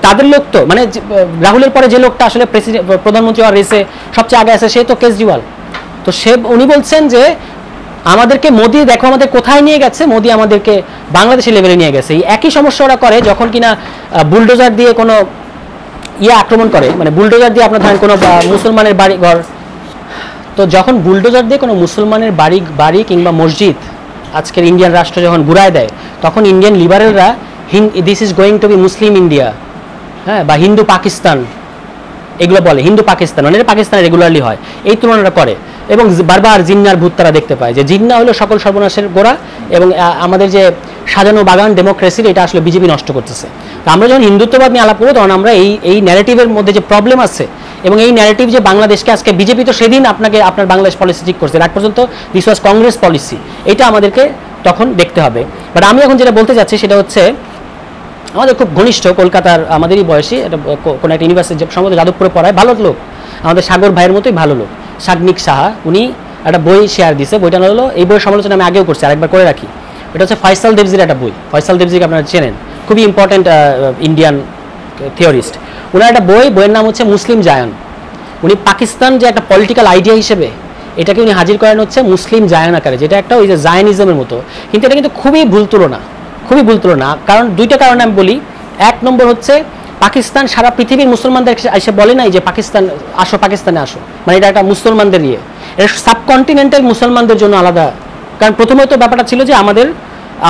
[SPEAKER 2] তাদের লোক, তো মানে রাহুলের পরে যে লোকটা আসলে প্রধানমন্ত্রী হওয়ার রেসে সবচেয়ে আগে আছে সে তো কেজরিওয়াল। তো উনি বলছেন যে আমাদেরকে মোদি দেখো আমাদের কোথায় নিয়ে গেছে, মোদি আমাদেরকে বাংলাদেশের লেভেলে নিয়ে গেছে। এই একই সমস্যা ওরা করে যখন কিনা বুলডোজার দিয়ে কোনো আক্রমণ করে, মানে বুলডোজার দিয়ে আপনার ধরেন কোনো মুসলমানের বাড়ি ঘর, তো যখন বুলডোজার দিয়ে কোনো মুসলমানের বাড়ি কিংবা মসজিদ আজকের ইন্ডিয়ান রাষ্ট্র যখন ঘুরায় দেয়, তখন ইন্ডিয়ান লিবারেলরা this is going to be Muslim India, হ্যাঁ, বা হিন্দু পাকিস্তান এগুলো বলে। হিন্দু পাকিস্তান মানে পাকিস্তানে রেগুলারলি হয়, এই তুলনাটা করে। এবং বারবার জিন্নার ভূত তারা দেখতে পায় যে জিন্না হলো সকল সর্বনাশের গোড়া, এবং আমাদের যে সাজানো বাগান ডেমোক্রেসির এটা আসলে বিজেপি নষ্ট করতেছে। তো আমরা যখন হিন্দুত্ববাদ নিয়ে আলাপ করবো তখন আমরা এই ন্যারেটিভের মধ্যে যে প্রবলেম আছে, এবং এই ন্যারেটিভ যে বাংলাদেশকে আজকে বিজেপি তো সেদিন আপনার বাংলাদেশ পলিসি ঠিক করছে, আগ পর্যন্ত দিস ওয়াজ কংগ্রেস পলিসি, এটা আমাদেরকে তখন দেখতে হবে। বাট আমি এখন যেটা বলতে চাচ্ছি সেটা হচ্ছে আমাদের খুব ঘনিষ্ঠ কলকাতার আমাদেরই বয়সী এটা কোনো একটা ইউনিভার্সিটি সম্ভবত যাদবপুরে পড়ায়, ভালো লোক, আমাদের সাগর ভাইয়ের মতোই ভালো লোক, সাগনিক সাহা, উনি একটা বই শেয়ার দিছে। বইটা হলো, এই বইয়ের সমালোচনা আমি আগেও করছি, আরেকবার করে রাখি। এটা হচ্ছে ফয়সাল দেবজির একটা বই। ফয়সাল দেবজিকে আপনারা চেনেন, খুবই ইম্পর্টেন্ট ইন্ডিয়ান থিওরিস্ট। ওনার একটা বইয়ের নাম হচ্ছে মুসলিম জায়ন। উনি পাকিস্তান যে একটা পলিটিক্যাল আইডিয়া হিসেবে এটাকে উনি হাজির করেন হচ্ছে মুসলিম জায়ন আকারে, যেটা একটা ওই যে জায়নিজমের মতো। কিন্তু এটা কিন্তু খুবই ভুল তুলনা, কারণ দুইটা কারণে আমি বলি। এক নম্বর হচ্ছে পাকিস্তান সারা পৃথিবীর মুসলমানদের এসে বলে নাই যে পাকিস্তানে আসো, মানে এটা একটা মুসলমানদের এটা সাবকন্টিনেন্টাল মুসলমানদের জন্য আলাদা। কারণ প্রথমত ব্যাপারটা ছিল যে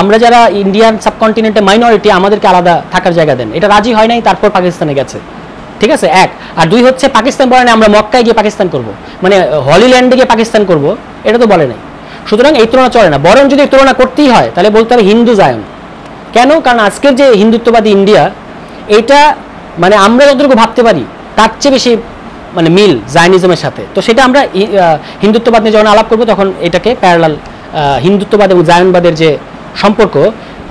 [SPEAKER 2] আমরা যারা ইন্ডিয়ান সাবকন্টিনেন্টে মাইনরিটি, আমাদেরকে আলাদা থাকার জায়গা দেন, এটা রাজি হয় নাই, তারপর পাকিস্তানে গেছে। ঠিক আছে, এক। আর দুই হচ্ছে পাকিস্তান বলে না আমরা মক্কায় গিয়ে পাকিস্তান করব, মানে হলিল্যান্ডে গিয়ে পাকিস্তান করব, এটা তো বলে নাই। সুতরাং এই তুলনা চলে না, বরং যদি তুলনা করতেই হয় তাহলে বলতে হবে হিন্দু জায়ন। কেন? কারণ আজকের যে হিন্দুত্ববাদী ইন্ডিয়া, এটা মানে আমরা যতটুকু ভাবতে পারি তার চেয়ে বেশি মানে মিল জায়নিজমের সাথে। তো সেটা আমরা হিন্দুত্ববাদ নিয়ে যখন আলাপ করবো তখন এটাকে প্যারালাল হিন্দুত্ববাদ এবং জায়নবাদের যে সম্পর্ক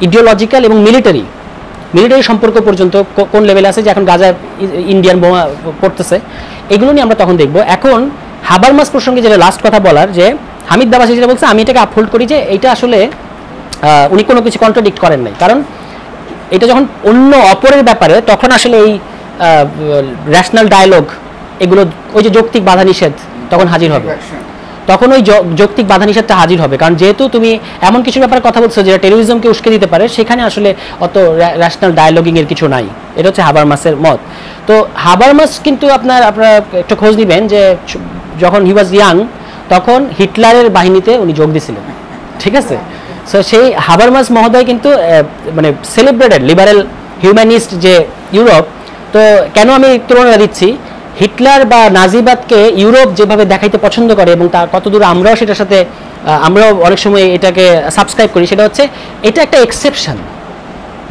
[SPEAKER 2] ইডিওলজিক্যাল এবং মিলিটারি সম্পর্ক পর্যন্ত কোন লেভেলে আছে, যে এখন গাজা ইন্ডিয়ান বোমা পড়তেছে, এগুলো নিয়ে আমরা তখন দেখব। এখন হাবারমাস প্রসঙ্গে যেটা লাস্ট কথা বলার, যে হামিদ দাবাসী যেটা বলছে আমি এটাকে আপহোল্ড করি যে এটা আসলে উনি কোনো কিছু কন্ট্রাডিক্ট করেন নাই, কারণ এটা যখন অন্য অপরের ব্যাপারে তখন আসলে এই রেশনাল ডায়ালগ এগুলো ওই যে যৌক্তিক বাধা নিষেধ তখন হাজির হবে, তখন ওই যৌক্তিক বাধা নিষেধটা হাজির হবে, কারণ যেহেতু তুমি এমন কিছু ব্যাপারে কথা বলছো যেটা টেরোরিজমকে উস্কে দিতে পারে, সেখানে আসলে অত রেশনাল ডায়ালগিং এর কিছু নাই। এটা হচ্ছে হাবারমাসের মত। তো হাবারমাস কিন্তু আপনারা একটু খোঁজ নেবেন যে যখন হি ওয়াজ ইয়াং তখন হিটলারের বাহিনীতে উনি যোগ দিয়েছিলেন, ঠিক আছে। সো সেই হাবারমাস মহোদয় কিন্তু মানে সেলিব্রেটেড লিবারেল হিউম্যানিস্ট যে ইউরোপ। তো কেন আমি তুলনা দিচ্ছি, হিটলার বা নাজিবাদকে ইউরোপ যেভাবে দেখাইতে পছন্দ করে এবং তা কতদূর আমরাও সেটার সাথে আমরাও অনেক সময় এটাকে সাবস্ক্রাইব করি, সেটা হচ্ছে এটা একটা এক্সেপশন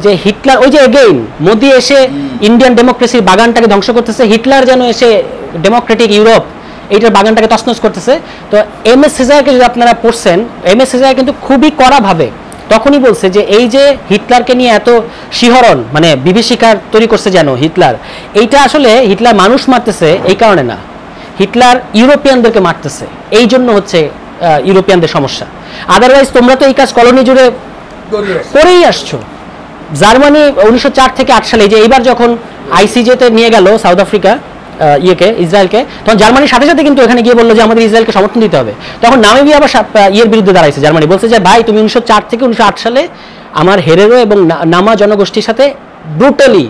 [SPEAKER 2] যে হিটলার ওই যে এগেইন মোদি এসে ইন্ডিয়ান ডেমোক্রেসির বাগানটাকে ধ্বংস করতেছে, হিটলার যেন এসে ডেমোক্রেটিক ইউরোপ এইটার বাগানটাকে তছনছ করতেছে। তো এম.এস. সেজারকে যদি আপনারা পড়ছেন, এম.এস. সেজার কিন্তু খুবই কড়াভাবে তখনই বলছে যে এই যে হিটলারকে নিয়ে এত শিহরণ, মানে বিভীষিকার তৈরি করছে যেন হিটলার, এইটা আসলে হিটলার মানুষ মারতেছে এই কারণে না, হিটলার ইউরোপিয়ানদেরকে মারতেছে, এই জন্য হচ্ছে ইউরোপিয়ানদের সমস্যা। আদারওয়াইজ তোমরা তো এই কাজ কলোনি জুড়ে করেই আসছো। জার্মানি 1904 থেকে 8 সালে যে এইবার যখন আইসিজেতে নিয়ে গেল সাউথ আফ্রিকা ইসরায়েলকে, তখন জার্মানির সাথে সাথে কিন্তু এখানে গিয়ে বললো যে আমাদের ইসরায়েলকে সমর্থন দিতে হবে। তখন নামিবিয়া আবার ইয়ের বিরুদ্ধে দাঁড়াইছে, জার্মানি বলছে যে ভাই তুমি 1904 থেকে 1908 সালে আমার হেরেরো এবং নামা জনগোষ্ঠীর সাথে ব্রুটালি